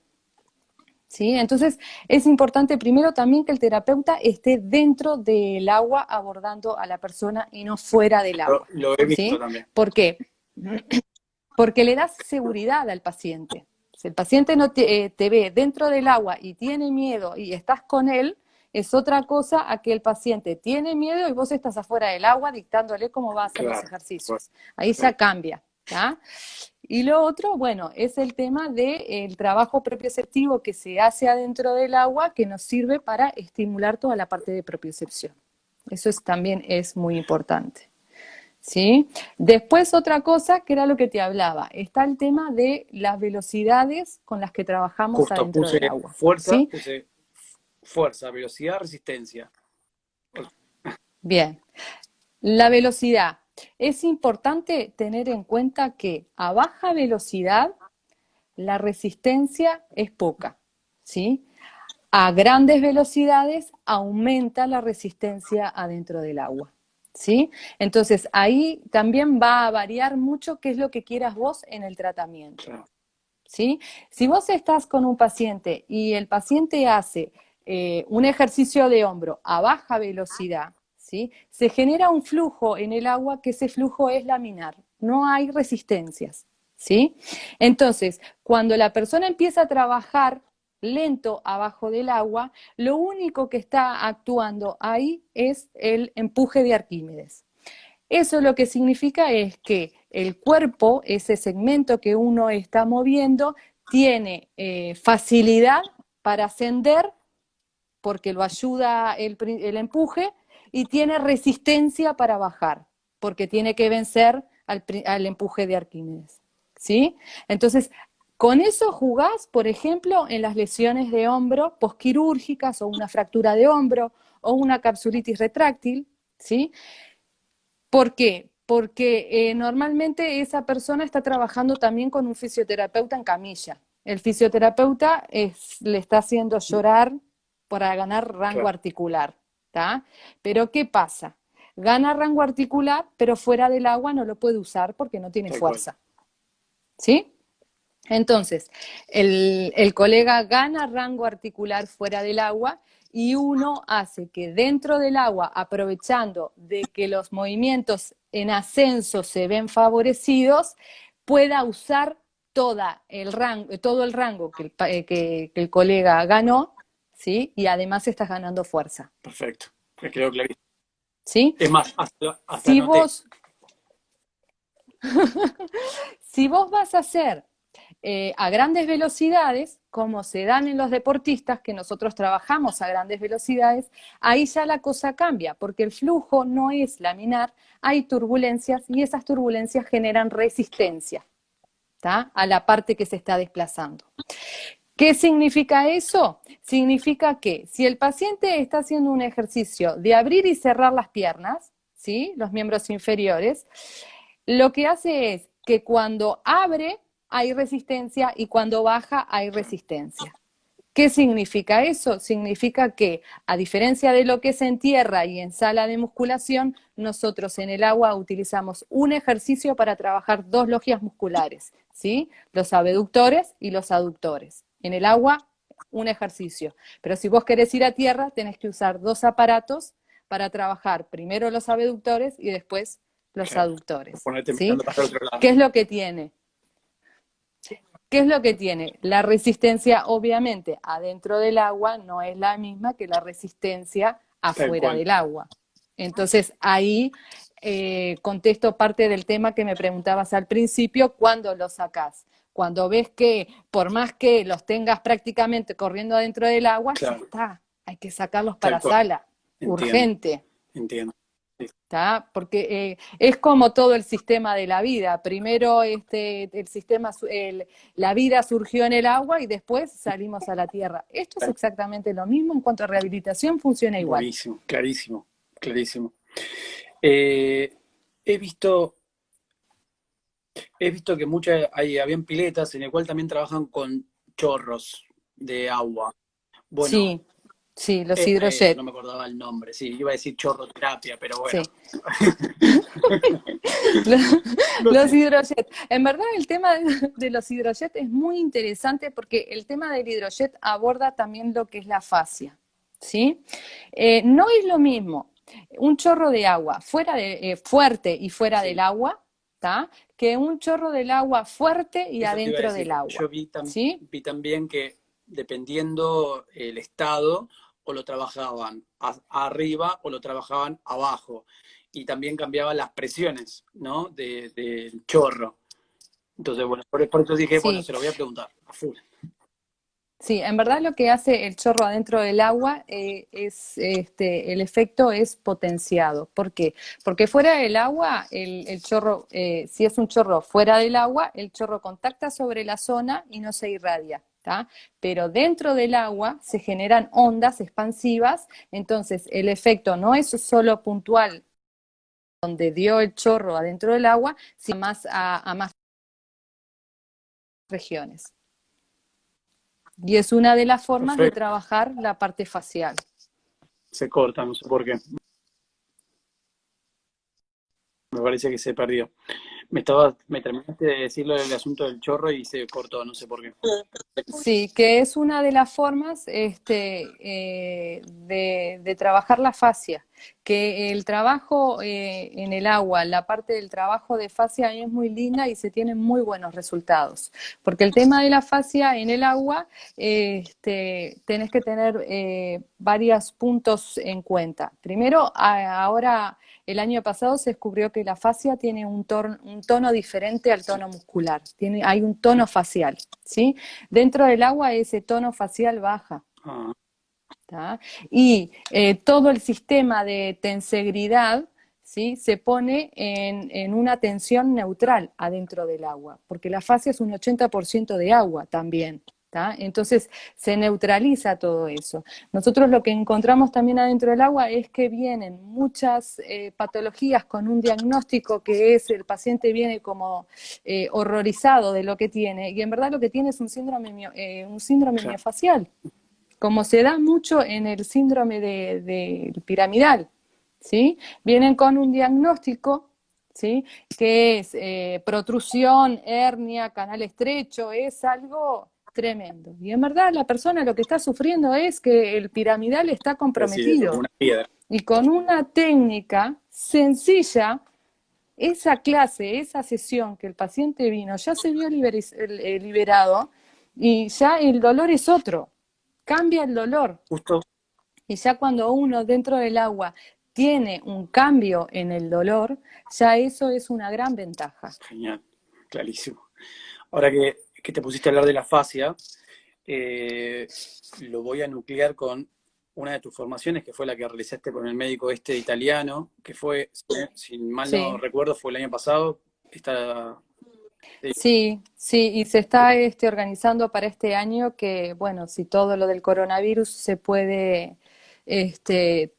¿Sí? Entonces es importante primero también que el terapeuta esté dentro del agua abordando a la persona y no fuera del agua. Lo he visto ¿Sí? también. ¿Por qué? Porque le das seguridad al paciente. Si el paciente no te ve dentro del agua y tiene miedo y estás con él, es otra cosa a que el paciente tiene miedo y vos estás afuera del agua dictándole cómo va a hacer los ejercicios. Ahí ya cambia. ¿tá? Y lo otro, bueno, es el tema del trabajo propioceptivo que se hace adentro del agua que nos sirve para estimular toda la parte de propiocepción. Eso también es muy importante. ¿Sí? Después otra cosa que era lo que te hablaba, está el tema de las velocidades con las que trabajamos Justo, adentro del agua. puse ¿Sí? fuerza, velocidad, resistencia. Bien. La velocidad. Es importante tener en cuenta que a baja velocidad la resistencia es poca, ¿sí? A grandes velocidades aumenta la resistencia adentro del agua, ¿sí? Entonces ahí también va a variar mucho qué es lo que quieras vos en el tratamiento, ¿sí? Si vos estás con un paciente y el paciente hace un ejercicio de hombro a baja velocidad, ¿sí? Se genera un flujo en el agua que ese flujo es laminar, no hay resistencias, ¿sí? Entonces, cuando la persona empieza a trabajar lento abajo del agua, lo único que está actuando ahí es el empuje de Arquímedes. Eso lo que significa es que el cuerpo, ese segmento que uno está moviendo, tiene facilidad para ascender porque lo ayuda el empuje y tiene resistencia para bajar porque tiene que vencer al empuje de Arquímedes. ¿Sí? Entonces, con eso jugás, por ejemplo, en las lesiones de hombro posquirúrgicas o una fractura de hombro o una capsulitis retráctil, ¿sí? ¿Por qué? Porque normalmente esa persona está trabajando también con un fisioterapeuta en camilla. El fisioterapeuta le está haciendo llorar para ganar rango articular. ¿tá? Pero ¿qué pasa? Gana rango articular, pero fuera del agua no lo puede usar porque no tiene fuerza. ¿Sí? Entonces, el colega gana rango articular fuera del agua y uno hace que dentro del agua, aprovechando de que los movimientos en ascenso se ven favorecidos, pueda usar todo el rango que el colega ganó, ¿sí? Y además estás ganando fuerza. Perfecto, me quedó clarísimo. ¿Sí? Es más, hasta si vos vas a hacer a grandes velocidades, como se dan en los deportistas, que nosotros trabajamos a grandes velocidades, ahí ya la cosa cambia, porque el flujo no es laminar, hay turbulencias y esas turbulencias generan resistencia, ¿tá? A la parte que se está desplazando. ¿Qué significa eso? Significa que si el paciente está haciendo un ejercicio de abrir y cerrar las piernas, ¿sí? Los miembros inferiores, lo que hace es que cuando abre hay resistencia y cuando baja hay resistencia. ¿Qué significa eso? Significa que, a diferencia de lo que es en tierra y en sala de musculación, nosotros en el agua utilizamos un ejercicio para trabajar dos logias musculares, ¿sí? Los abductores y los aductores. En el agua, un ejercicio. Pero si vos querés ir a tierra, tenés que usar dos aparatos para trabajar primero los abductores y después los Claro. aductores, Ponerte ¿sí? mirando para el otro lado. ¿Qué es lo que tiene? ¿Qué es lo que tiene? La resistencia, obviamente, adentro del agua no es la misma que la resistencia Tal afuera cual. del agua. Entonces, ahí contesto parte del tema que me preguntabas al principio, ¿cuándo lo sacás? Cuando ves que, por más que los tengas prácticamente corriendo adentro del agua, ya Claro. está, hay que sacarlos Tal para cual. sala, Entiendo. urgente. Entiendo. Sí. ¿Tá? Porque es como todo el sistema de la vida. Primero el sistema, la vida surgió en el agua y después salimos a la tierra. Esto es exactamente lo mismo en cuanto a rehabilitación, funciona igual. Buenísimo. Clarísimo. Clarísimo. Eh, he visto, he visto que habían piletas en el cual también trabajan con chorros de agua. Bueno, Sí, sí, los hidrojet, no me acordaba el nombre, sí, iba a decir chorroterapia, pero bueno. sí. Los, No los sé. hidrojet. En verdad el tema de los hidrojet es muy interesante porque el tema del hidrojet aborda también lo que es la fascia, ¿sí? No es lo mismo un chorro de agua fuerte y fuera Sí, del agua, ¿tá? Que un chorro del agua fuerte y eso te iba a adentro del decir. agua, Yo ¿sí? vi también que dependiendo el estado, o lo trabajaban arriba o lo trabajaban abajo. Y también cambiaban las presiones, ¿no? Del chorro. Entonces, bueno, por eso dije, bueno, Sí, se lo voy a preguntar a full. sí, en verdad lo que hace el chorro adentro del agua el efecto es potenciado. ¿Por qué? Porque fuera del agua, el chorro, si es un chorro fuera del agua, el chorro contacta sobre la zona y no se irradia. ¿Tá? Pero dentro del agua se generan ondas expansivas, entonces el efecto no es solo puntual donde dio el chorro adentro del agua, sino a más regiones. Y es una de las formas de Perfecto. trabajar la parte facial. Se corta, no sé por qué. Me parece que se perdió. Me terminaste de decir lo del asunto del chorro y se cortó, no sé por qué. Sí, que es una de las formas de trabajar la fascia, que el trabajo en el agua, la parte del trabajo de fascia es muy linda y se tienen muy buenos resultados, porque el tema de la fascia en el agua tenés que tener varios puntos en cuenta. Primero, ahora el año pasado se descubrió que la fascia tiene un tono diferente al Sí. tono muscular, hay un tono facial, ¿sí? Dentro del agua ese tono facial baja. Ah, ¿Tá? Y todo el sistema de tensegridad, ¿sí? Se pone en una tensión neutral adentro del agua, porque la fascia es un 80% de agua también. ¿Tá? Entonces se neutraliza todo eso. Nosotros lo que encontramos también adentro del agua es que vienen muchas patologías con un diagnóstico que es el paciente viene como horrorizado de lo que tiene y en verdad lo que tiene es un síndrome claro. miofacial, como se da mucho en el síndrome del piramidal, ¿sí? Vienen con un diagnóstico, ¿sí? Que es protrusión, hernia, canal estrecho, es algo tremendo. Y en verdad la persona lo que está sufriendo es que el piramidal está Así eso, como comprometido. una piedra. Y con una técnica sencilla, esa clase, esa sesión que el paciente vino, ya se vio liberado y ya el dolor es otro, cambia el dolor. Justo, Y ya cuando uno dentro del agua tiene un cambio en el dolor, ya eso es una gran ventaja. genial, clarísimo. Ahora que te pusiste a hablar de la fascia, lo voy a nuclear con una de tus formaciones, que fue la que realizaste con el médico este italiano, que fue, si mal no Sí, recuerdo, fue el año pasado. Esta, sí, sí, y se está organizando para este año que, bueno, si todo lo del coronavirus se puede este,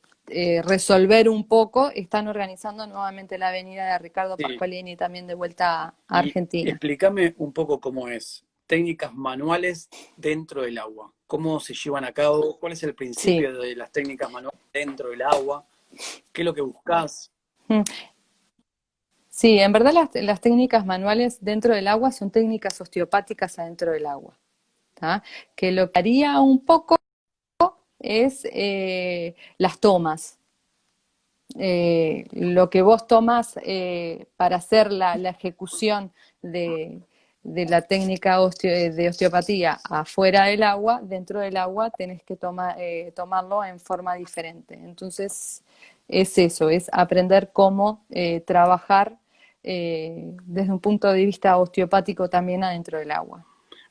resolver un poco, están organizando nuevamente la avenida de Ricardo sí, Pasqualini también de vuelta a y Argentina. explícame un poco cómo es. técnicas manuales dentro del agua. ¿Cómo se llevan a cabo? ¿Cuál es el Sí. principio de las técnicas manuales dentro del agua? ¿Qué es lo que buscas? Mm. Sí, en verdad las técnicas manuales dentro del agua son técnicas osteopáticas adentro del agua, ¿tá? Que lo que haría un poco es las tomas. Lo que vos tomas para hacer la ejecución de, de la técnica de osteopatía afuera del agua, dentro del agua tenés que tomarlo en forma diferente. Entonces, es eso, es aprender cómo trabajar desde un punto de vista osteopático también adentro del agua.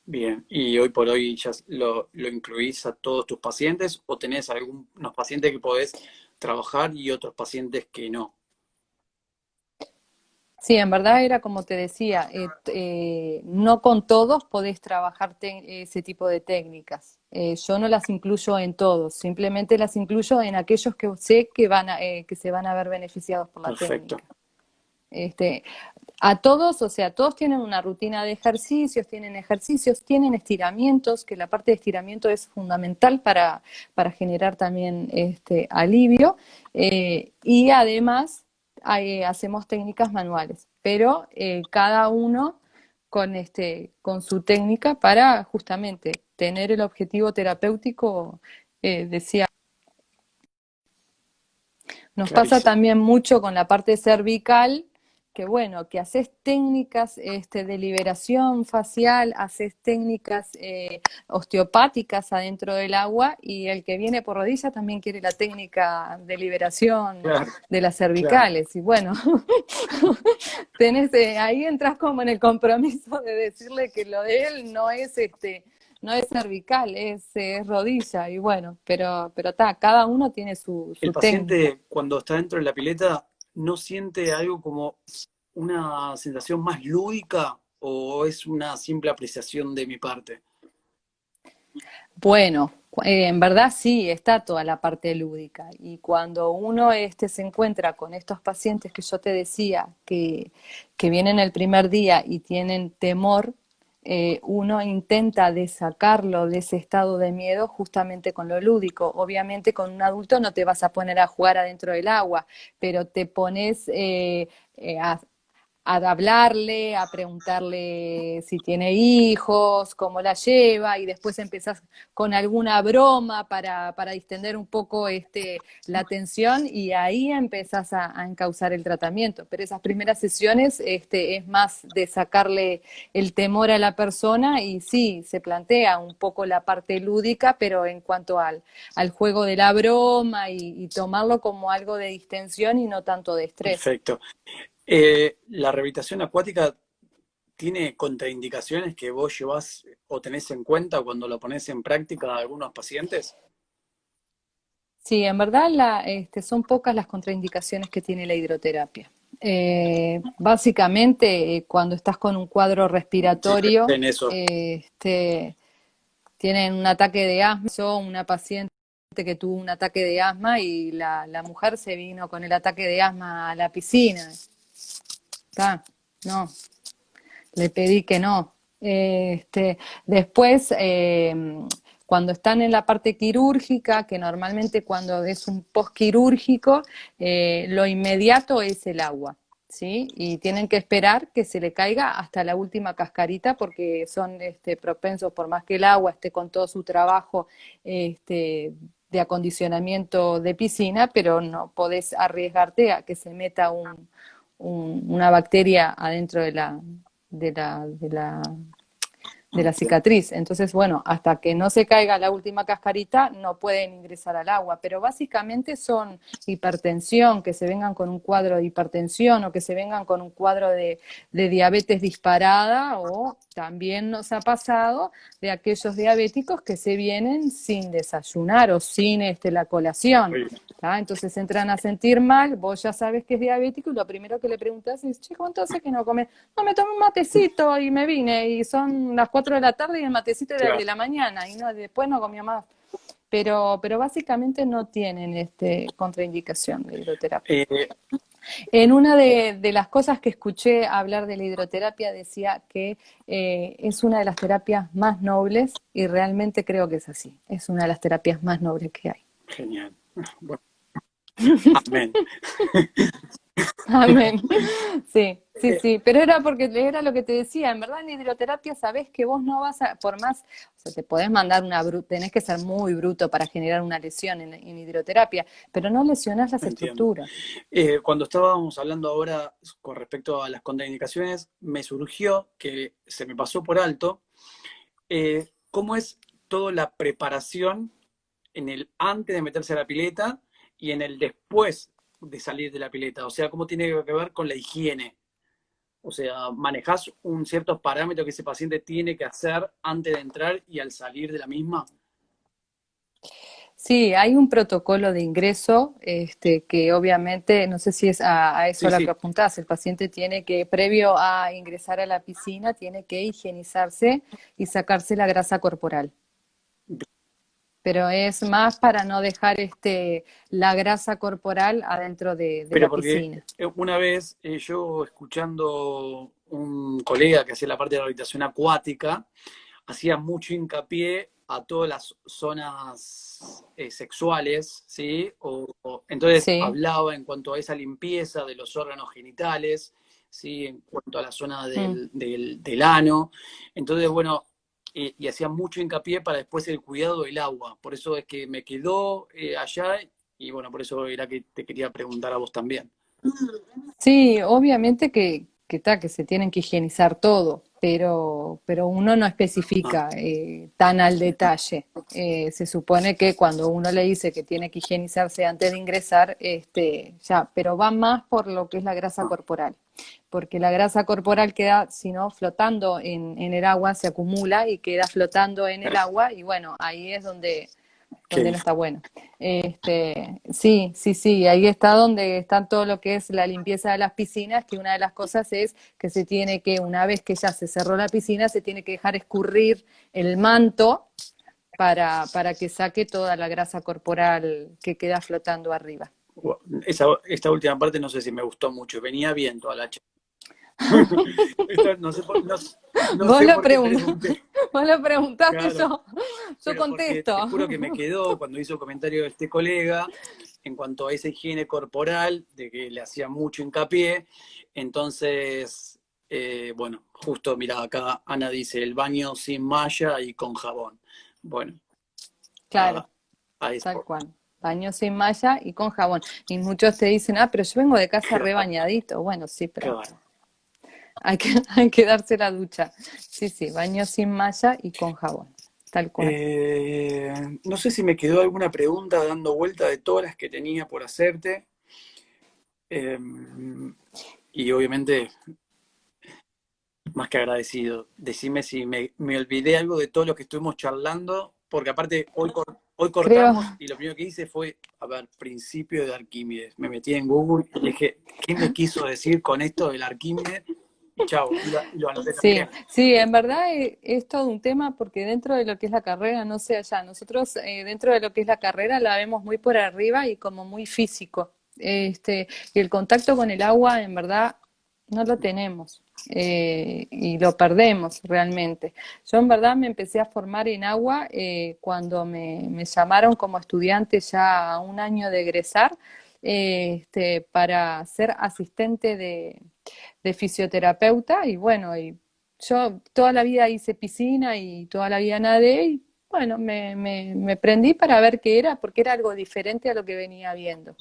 Bien, ¿y hoy por hoy ya lo incluís a todos tus pacientes o tenés algunos pacientes que podés trabajar y otros pacientes que no? Sí, en verdad era como te decía, no con todos podés trabajar ese tipo de técnicas. Yo no las incluyo en todos, simplemente las incluyo en aquellos que sé que se van a ver beneficiados por la Perfecto. técnica. Este, a todos, o sea, todos tienen una rutina de ejercicios, tienen estiramientos, que la parte de estiramiento es fundamental para generar también alivio, y además hacemos técnicas manuales, pero cada uno con su técnica para justamente tener el objetivo terapéutico deseado. Nos pasa Clarísimo. también mucho con la parte cervical, que bueno, que haces técnicas de liberación facial, haces técnicas osteopáticas adentro del agua y el que viene por rodilla también quiere la técnica de liberación Claro, de las claro. cervicales. Y bueno, ahí entras como en el compromiso de decirle que lo de él no es cervical, es rodilla, y bueno, pero cada uno tiene El su técnica. paciente cuando está dentro de la pileta no siente algo como una sensación más lúdica o es una simple apreciación de mi parte. Bueno, en verdad sí, está toda la parte lúdica. Y cuando uno se encuentra con estos pacientes que yo te decía que vienen el primer día y tienen temor, uno intenta de sacarlo de ese estado de miedo justamente con lo lúdico. Obviamente con un adulto no te vas a poner a jugar adentro del agua, pero te pones a hablarle, a preguntarle si tiene hijos, cómo la lleva, y después empezás con alguna broma para distender un poco la tensión, y ahí empezás a encauzar el tratamiento. Pero esas primeras sesiones es más de sacarle el temor a la persona, y sí, se plantea un poco la parte lúdica, pero en cuanto al juego de la broma y tomarlo como algo de distensión y no tanto de estrés. Perfecto. ¿La rehabilitación acuática tiene contraindicaciones que vos llevás o tenés en cuenta cuando lo pones en práctica a algunos pacientes? Sí, en verdad son pocas las contraindicaciones que tiene la hidroterapia. Básicamente, cuando estás con un cuadro Sí, pensé respiratorio, en eso. tienen un ataque de asma. Yo, una paciente que tuvo un ataque de asma y la mujer se vino con el ataque de asma a la piscina. Está, no, le pedí que no. Después, cuando están en la parte quirúrgica, que normalmente cuando es un postquirúrgico, lo inmediato es el agua, ¿sí? Y tienen que esperar que se le caiga hasta la última cascarita porque son propensos, por más que el agua esté con todo su trabajo de acondicionamiento de piscina, pero no podés arriesgarte a que se meta una bacteria adentro de la, de la, de la cicatriz. Entonces, bueno, hasta que no se caiga la última cascarita, no pueden ingresar al agua. Pero básicamente son hipertensión, que se vengan con un cuadro de hipertensión o que se vengan con un cuadro de diabetes disparada, o también nos ha pasado de aquellos diabéticos que se vienen sin desayunar o sin la colación. ¿Tá? Entonces entran a sentir mal, vos ya sabes que es diabético y lo primero que le preguntas es, che, ¿cuánto hace que no comes? No, me tomé un matecito y me vine y son las 4 de la tarde y el matecito era el Claro. de la mañana y no, después no comió más. Pero básicamente no tienen contraindicación de hidroterapia. Eh, En una de las cosas que escuché hablar de la hidroterapia decía que es una de las terapias más nobles y realmente creo que es así. Es una de las terapias más nobles que hay. Genial. Bueno, amén. Amén. Sí, sí, sí. Pero era porque era lo que te decía. En verdad, en hidroterapia sabés que vos no vas a, por más, o sea, te podés mandar tenés que ser muy bruto para generar una lesión en hidroterapia, pero no lesionás las Entiendo. estructuras. Cuando estábamos hablando ahora con respecto a las contraindicaciones, me surgió que se me pasó por alto cómo es toda la preparación en el antes de meterse a la pileta y en el después de salir de la pileta. O sea, cómo tiene que ver con la higiene. O sea, manejás un cierto parámetro que ese paciente tiene que hacer antes de entrar y al salir de la misma. Sí, hay un protocolo de ingreso, que obviamente, no sé si es a eso Sí, a lo que sí. apuntás, el paciente tiene que, previo a ingresar a la piscina, tiene que higienizarse y sacarse la grasa corporal. Pero es más para no dejar la grasa corporal adentro de Pero la porque piscina. una vez yo escuchando un colega que hacía la parte de la habitación acuática, hacía mucho hincapié a todas las zonas sexuales, ¿sí? Entonces Sí. hablaba en cuanto a esa limpieza de los órganos genitales, ¿sí? En cuanto a la zona Mm. del ano. Entonces, bueno, y hacía mucho hincapié para después el cuidado del agua. Por eso es que me quedó allá y bueno, por eso era que te quería preguntar a vos también. Sí, obviamente que se tienen que higienizar todo, pero uno no Ah, especifica tan al detalle. Se supone que cuando uno le dice que tiene que higienizarse antes de ingresar, ya, pero va más por lo que es la grasa ah, corporal, porque la grasa corporal queda, si no, flotando en el agua, se acumula y queda flotando en el agua, y bueno, ahí es qué donde no difícil. está bueno. Sí, sí, sí, ahí está donde está todo lo que es la limpieza de las piscinas, que una de las cosas es que se tiene que, una vez que ya se cerró la piscina, se tiene que dejar escurrir el manto para que saque toda la grasa corporal que queda flotando arriba. Esta última parte no sé si me gustó mucho. Venía bien toda la charla. No sé no Vos sé lo por qué preguntás, pregunté. vos lo preguntaste, Claro, yo pero porque te contesto. juro que me quedó cuando hizo comentario de este colega en cuanto a esa higiene corporal, de que le hacía mucho hincapié. Entonces, bueno, justo mira, acá Ana dice el baño sin malla y con jabón. Bueno, Claro, es tal cual. Baño sin malla y con jabón. Y muchos te dicen, ah, pero yo vengo de casa re claro, bañadito. Bueno, sí, pero claro. hay que darse la ducha. Sí, sí, baño sin malla y con jabón. Tal cual. No sé si me quedó alguna pregunta dando vuelta de todas las que tenía por hacerte. Eh, y obviamente, más que agradecido. Decime si me olvidé algo de todo lo que estuvimos charlando, porque aparte hoy Creo, cortamos y lo primero que hice fue, a ver, principio de Arquímedes. Me metí en Google y dije, ¿qué me quiso decir con esto del Arquímedes? Y chao, y lo anoté sí, también. sí, en verdad es todo un tema porque dentro de lo que es la carrera, no sé allá, nosotros dentro de lo que es la carrera la vemos muy por arriba y como muy físico. Y el contacto con el agua, en verdad, no lo tenemos y lo perdemos realmente. Yo en verdad me empecé a formar en agua cuando me llamaron como estudiante ya a un año de egresar para ser asistente de fisioterapeuta y bueno, y yo toda la vida hice piscina y toda la vida nadé y bueno, me prendí para ver qué era, porque era algo diferente a lo que venía viendo.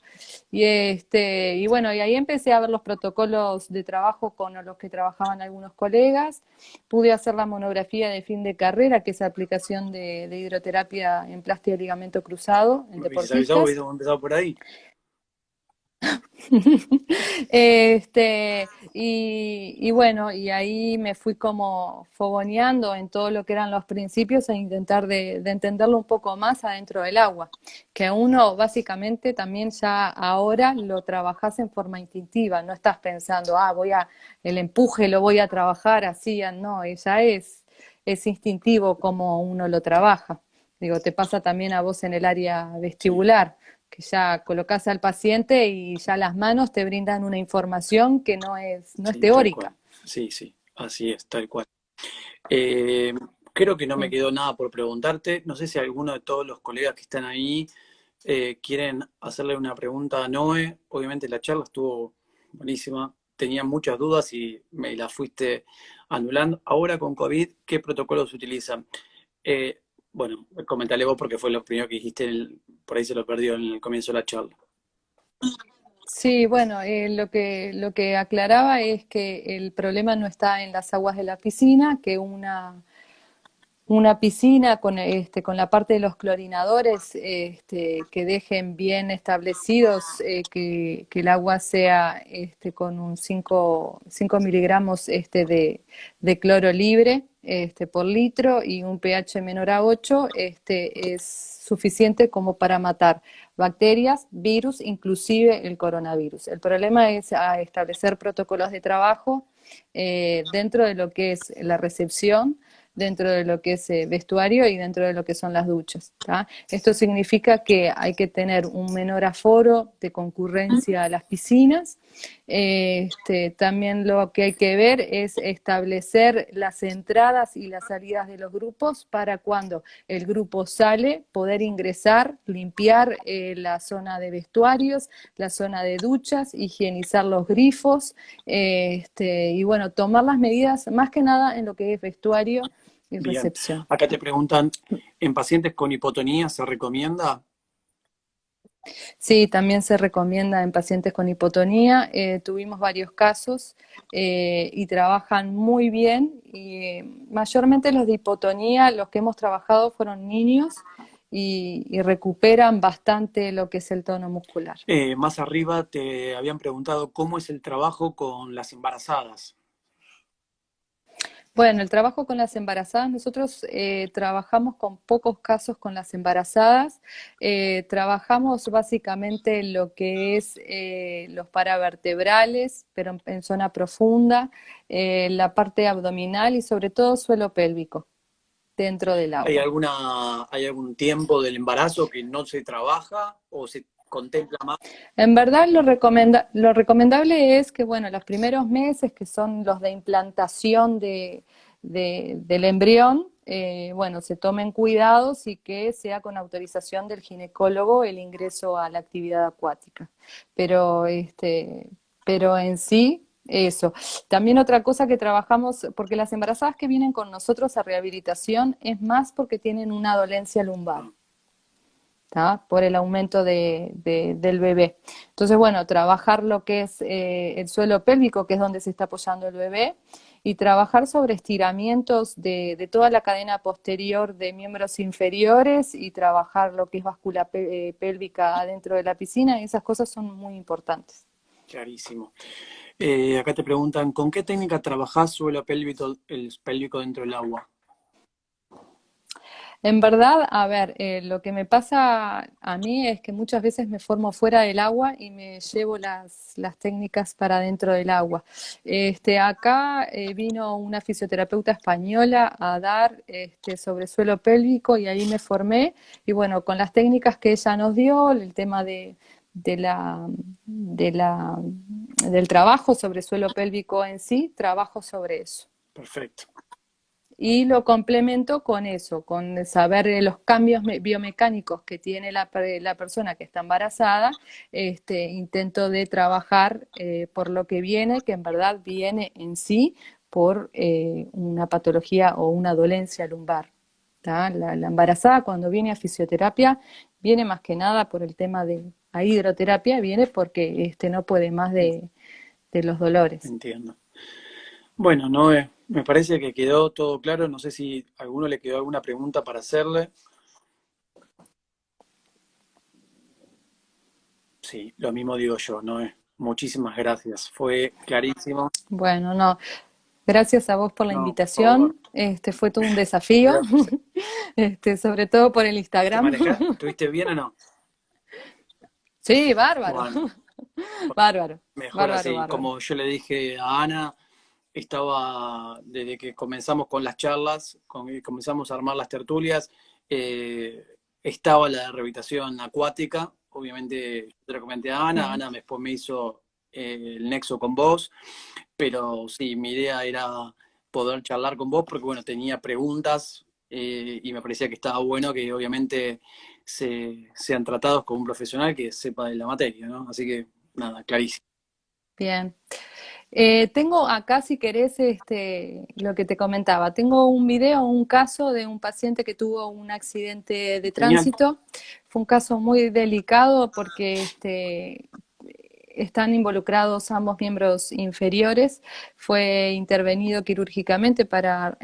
Y bueno, y ahí empecé a ver los protocolos de trabajo con los que trabajaban algunos colegas, pude hacer la monografía de fin de carrera, que es aplicación de hidroterapia en plástica y ligamento cruzado en Me hubieses avisado, deportistas. hubiésemos empezado por ahí. Y bueno, y ahí me fui como fogoneando en todo lo que eran los principios e intentar de entenderlo un poco más adentro del agua, que uno básicamente también ya ahora lo trabajas en forma instintiva, no estás pensando, el empuje lo voy a trabajar así, no, ya es instintivo como uno lo trabaja. Digo, te pasa también a vos en el área Sí. vestibular que ya colocas al paciente y ya las manos te brindan una información que no es Sí, tal cual. teórica. Sí, sí, así es, tal cual. Eh, Creo que no me Mm. quedó nada por preguntarte. No sé si alguno de todos los colegas que están ahí quieren hacerle una pregunta a Noé. Obviamente la charla estuvo buenísima. Tenía muchas dudas y me las fuiste anulando. Ahora con COVID, ¿qué protocolos utilizan? Eh, bueno, comentale vos porque fue lo primero que dijiste, por ahí se lo perdió en el comienzo de la charla. Sí, bueno, lo que aclaraba es que el problema no está en las aguas de la piscina, que una piscina con la parte de los clorinadores, que dejen bien establecidos, que el agua sea con un 5 miligramos de cloro libre por litro y un pH menor a 8, es suficiente como para matar bacterias, virus, inclusive el coronavirus. El problema es establecer protocolos de trabajo dentro de lo que es la recepción, dentro de lo que es vestuario y dentro de lo que son las duchas. ¿Tá? Esto significa que hay que tener un menor aforo de concurrencia a las piscinas. También lo que hay que ver es establecer las entradas y las salidas de los grupos para cuando el grupo sale poder ingresar, limpiar la zona de vestuarios, la zona de duchas, higienizar los grifos, y bueno, tomar las medidas más que nada en lo que es vestuario y Bien. recepción. Acá te preguntan, ¿en pacientes con hipotonía se recomienda? Sí, también se recomienda en pacientes con hipotonía. Tuvimos varios casos y trabajan muy bien. Y mayormente los de hipotonía, los que hemos trabajado fueron niños y recuperan bastante lo que es el tono muscular. Más arriba te habían preguntado cómo es el trabajo con las embarazadas. Bueno, el trabajo con las embarazadas, nosotros trabajamos con pocos casos con las embarazadas. Trabajamos básicamente lo que es los paravertebrales, pero en zona profunda, la parte abdominal y sobre todo suelo pélvico dentro del agua. Hay algún tiempo del embarazo que no se trabaja o se contempla más? En verdad, lo recomendable es que, bueno, los primeros meses, que son los de implantación del embrión, bueno, se tomen cuidados y que sea con autorización del ginecólogo el ingreso a la actividad acuática. Pero, pero en sí, eso. También otra cosa que trabajamos, porque las embarazadas que vienen con nosotros a rehabilitación es más porque tienen una dolencia lumbar. Ah, ¿Tá? Por el aumento del bebé. Entonces, bueno, trabajar lo que es el suelo pélvico, que es donde se está apoyando el bebé, y trabajar sobre estiramientos de toda la cadena posterior de miembros inferiores y trabajar lo que es báscula pélvica adentro de la piscina, y esas cosas son muy importantes. clarísimo. Acá te preguntan, ¿con qué técnica trabajás suelo pélvico, el pélvico dentro del agua? En verdad, a ver, lo que me pasa a mí es que muchas veces me formo fuera del agua y me llevo las técnicas para dentro del agua. Acá vino una fisioterapeuta española a dar sobre suelo pélvico y ahí me formé. Y bueno, con las técnicas que ella nos dio, el tema de la, de la, del trabajo sobre suelo pélvico en sí, trabajo sobre eso. Perfecto. Y lo complemento con eso, con saber los cambios biomecánicos que tiene la persona que está embarazada. Intento de trabajar por lo que viene, que en verdad viene en sí por una patología o una dolencia lumbar. ¿Tá? La embarazada cuando viene a fisioterapia viene más que nada por el tema de a hidroterapia, viene porque no puede más de los dolores. Entiendo. Bueno, Noé, me parece que quedó todo claro. No sé si a alguno le quedó alguna pregunta para hacerle. Sí, lo mismo digo yo, Noé. Muchísimas gracias. Fue clarísimo. Bueno, no, gracias a vos por la No, por favor. invitación. Fue todo un desafío, Gracias. sobre todo por el ¿Te Instagram. manejaste? ¿Estuviste bien o no? Sí, bárbaro, Bueno, bárbaro, mejor bárbaro, así. bárbaro. Como yo le dije a Ana, estaba desde que comenzamos con las charlas, comenzamos a armar las tertulias, estaba la rehabilitación acuática. obviamente yo te lo comenté a Ana, Mm. Ana después me hizo el nexo con vos, pero sí, mi idea era poder charlar con vos porque, bueno, tenía preguntas y me parecía que estaba bueno que obviamente sean tratados con un profesional que sepa de la materia, ¿no? Así que, nada, clarísimo. Bien. Tengo acá, si querés, lo que te comentaba. Tengo un video, un caso de un paciente que tuvo un accidente de Genial. tránsito. Fue un caso muy delicado porque están involucrados ambos miembros inferiores. Fue intervenido quirúrgicamente para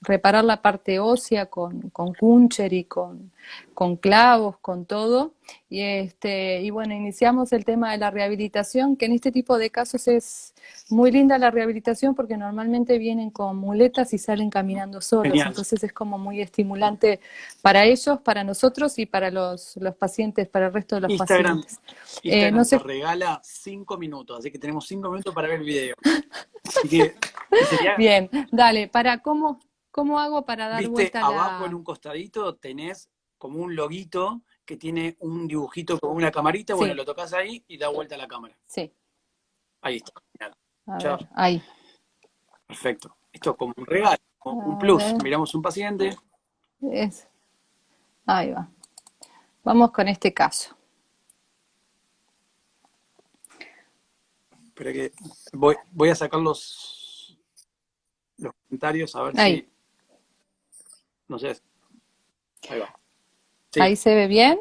reparar la parte ósea con cúncher y con clavos, con todo. Y bueno, iniciamos el tema de la rehabilitación, que en este tipo de casos es muy linda la rehabilitación porque normalmente vienen con muletas y salen caminando solos, Genial. entonces es como muy estimulante para ellos, para nosotros y para los pacientes, para el resto de los Instagram, pacientes. No Instagram te sé, regala 5 minutos, así que tenemos 5 minutos para ver el video. Así que, y sería, bien, dale, ¿cómo hago para dar viste, vuelta a abajo en la... un costadito tenés como un loguito que tiene un dibujito con una camarita, bueno, Sí, lo tocas ahí y da vuelta a la cámara. sí, Ahí está. Genial. a Ya, ver, ahí. perfecto. Esto es como un regalo, como un A plus. ver, Miramos un paciente. es, ahí va. Vamos con este caso. Espera que voy a sacar los comentarios a ver Ahí, si, no sé, ahí va. Sí, ahí se ve bien.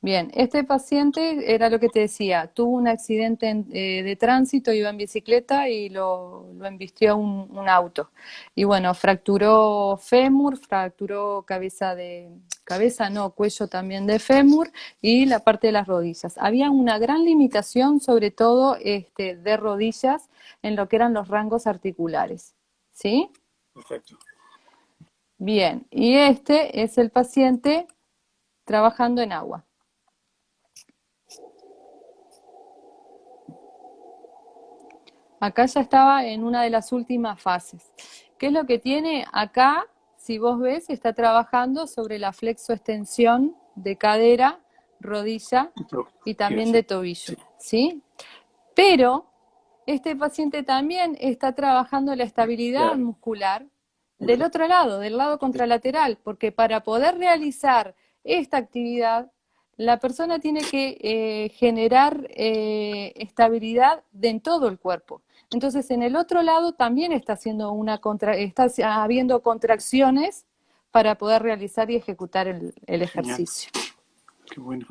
Bien, este paciente era lo que te decía, tuvo un accidente de tránsito, iba en bicicleta y lo embistió un auto. Y bueno, fracturó fémur, fracturó cabeza no, cuello también de fémur y la parte de las rodillas. Había una gran limitación, sobre todo de rodillas, en lo que eran los rangos articulares. ¿Sí? perfecto. Bien, y este es el paciente trabajando en agua. Acá ya estaba en una de las últimas fases. ¿Qué es lo que tiene acá? Si vos ves, está trabajando sobre la flexoextensión de cadera, rodilla y también de tobillo, Sí, ¿sí? Pero este paciente también está trabajando la estabilidad claro. muscular del otro lado, del lado contralateral, porque para poder realizar esta actividad, la persona tiene que generar estabilidad en todo el cuerpo. Entonces, en el otro lado también está está habiendo contracciones para poder realizar y ejecutar el Genial. ejercicio. Qué bueno.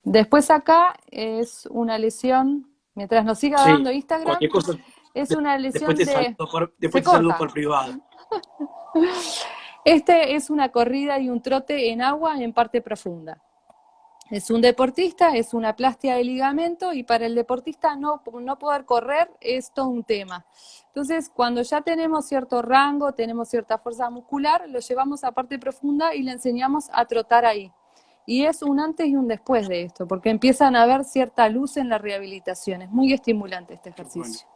Después acá es una lesión, mientras nos siga Sí, dando Instagram, cualquier cosa, es una después lesión de... después Se te saludo corta. por privado. Este es una corrida y un trote en agua en parte profunda. Es un deportista, es una plastia de ligamento y para el deportista no poder correr es todo un tema. Entonces, cuando ya tenemos cierto rango, tenemos cierta fuerza muscular, lo llevamos a parte profunda y le enseñamos a trotar ahí. Y es un antes y un después de esto, porque empiezan a ver cierta luz en la rehabilitación. Es muy estimulante este Qué bueno. ejercicio.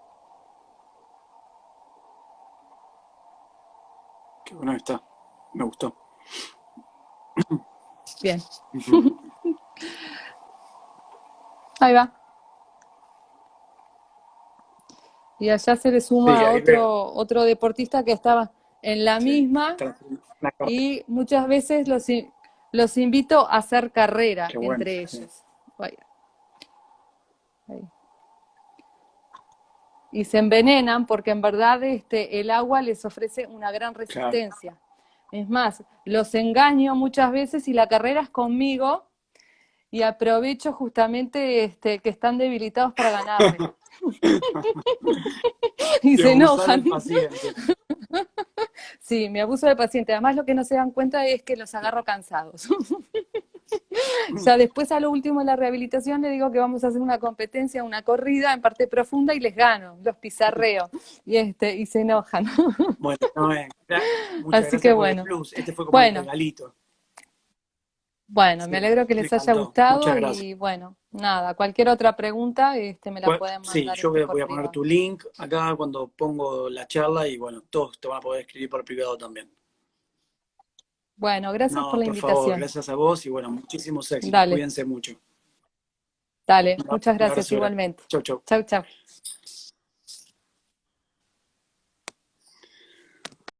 Qué bueno que está. Me gustó. Bien, Ujú. ahí va. Y allá se le Sí, suma ahí veo. otro deportista que estaba en la Sí. misma Una carrera. y muchas veces los invito a hacer carrera Qué bueno. entre Sí. ellos. Vaya, ahí. Y se envenenan porque en verdad el agua les ofrece una gran Claro. resistencia. Es más, los engaño muchas veces y la carrera es conmigo y aprovecho justamente que están debilitados para ganarle. Y De se abusar enojan. al paciente. Sí, mi abuso de paciente. Además, lo que no se dan cuenta es que los agarro cansados. Ya después, a lo último de la rehabilitación, le digo que vamos a hacer una competencia, una corrida en parte profunda y les gano, los pizarreo y se enojan. Bueno, no, muchas Así que gracias por el bueno. plus. Este fue como el Bueno, regalito. bueno, me Sí, alegro que me les haya encantó. Muchas gustado gracias. y bueno, nada, cualquier otra pregunta, me la pueden Sí, mandar yo voy a, por voy a poner privado. tu link acá cuando pongo la charla y bueno, todos te van a poder escribir por privado también. Bueno, gracias por No, la por favor, invitación. gracias a vos y bueno, muchísimos éxitos. Dale, Cuídense mucho. dale. Muchas Un gracias abrazo grande. igualmente. Chau, chau. Chau, chau.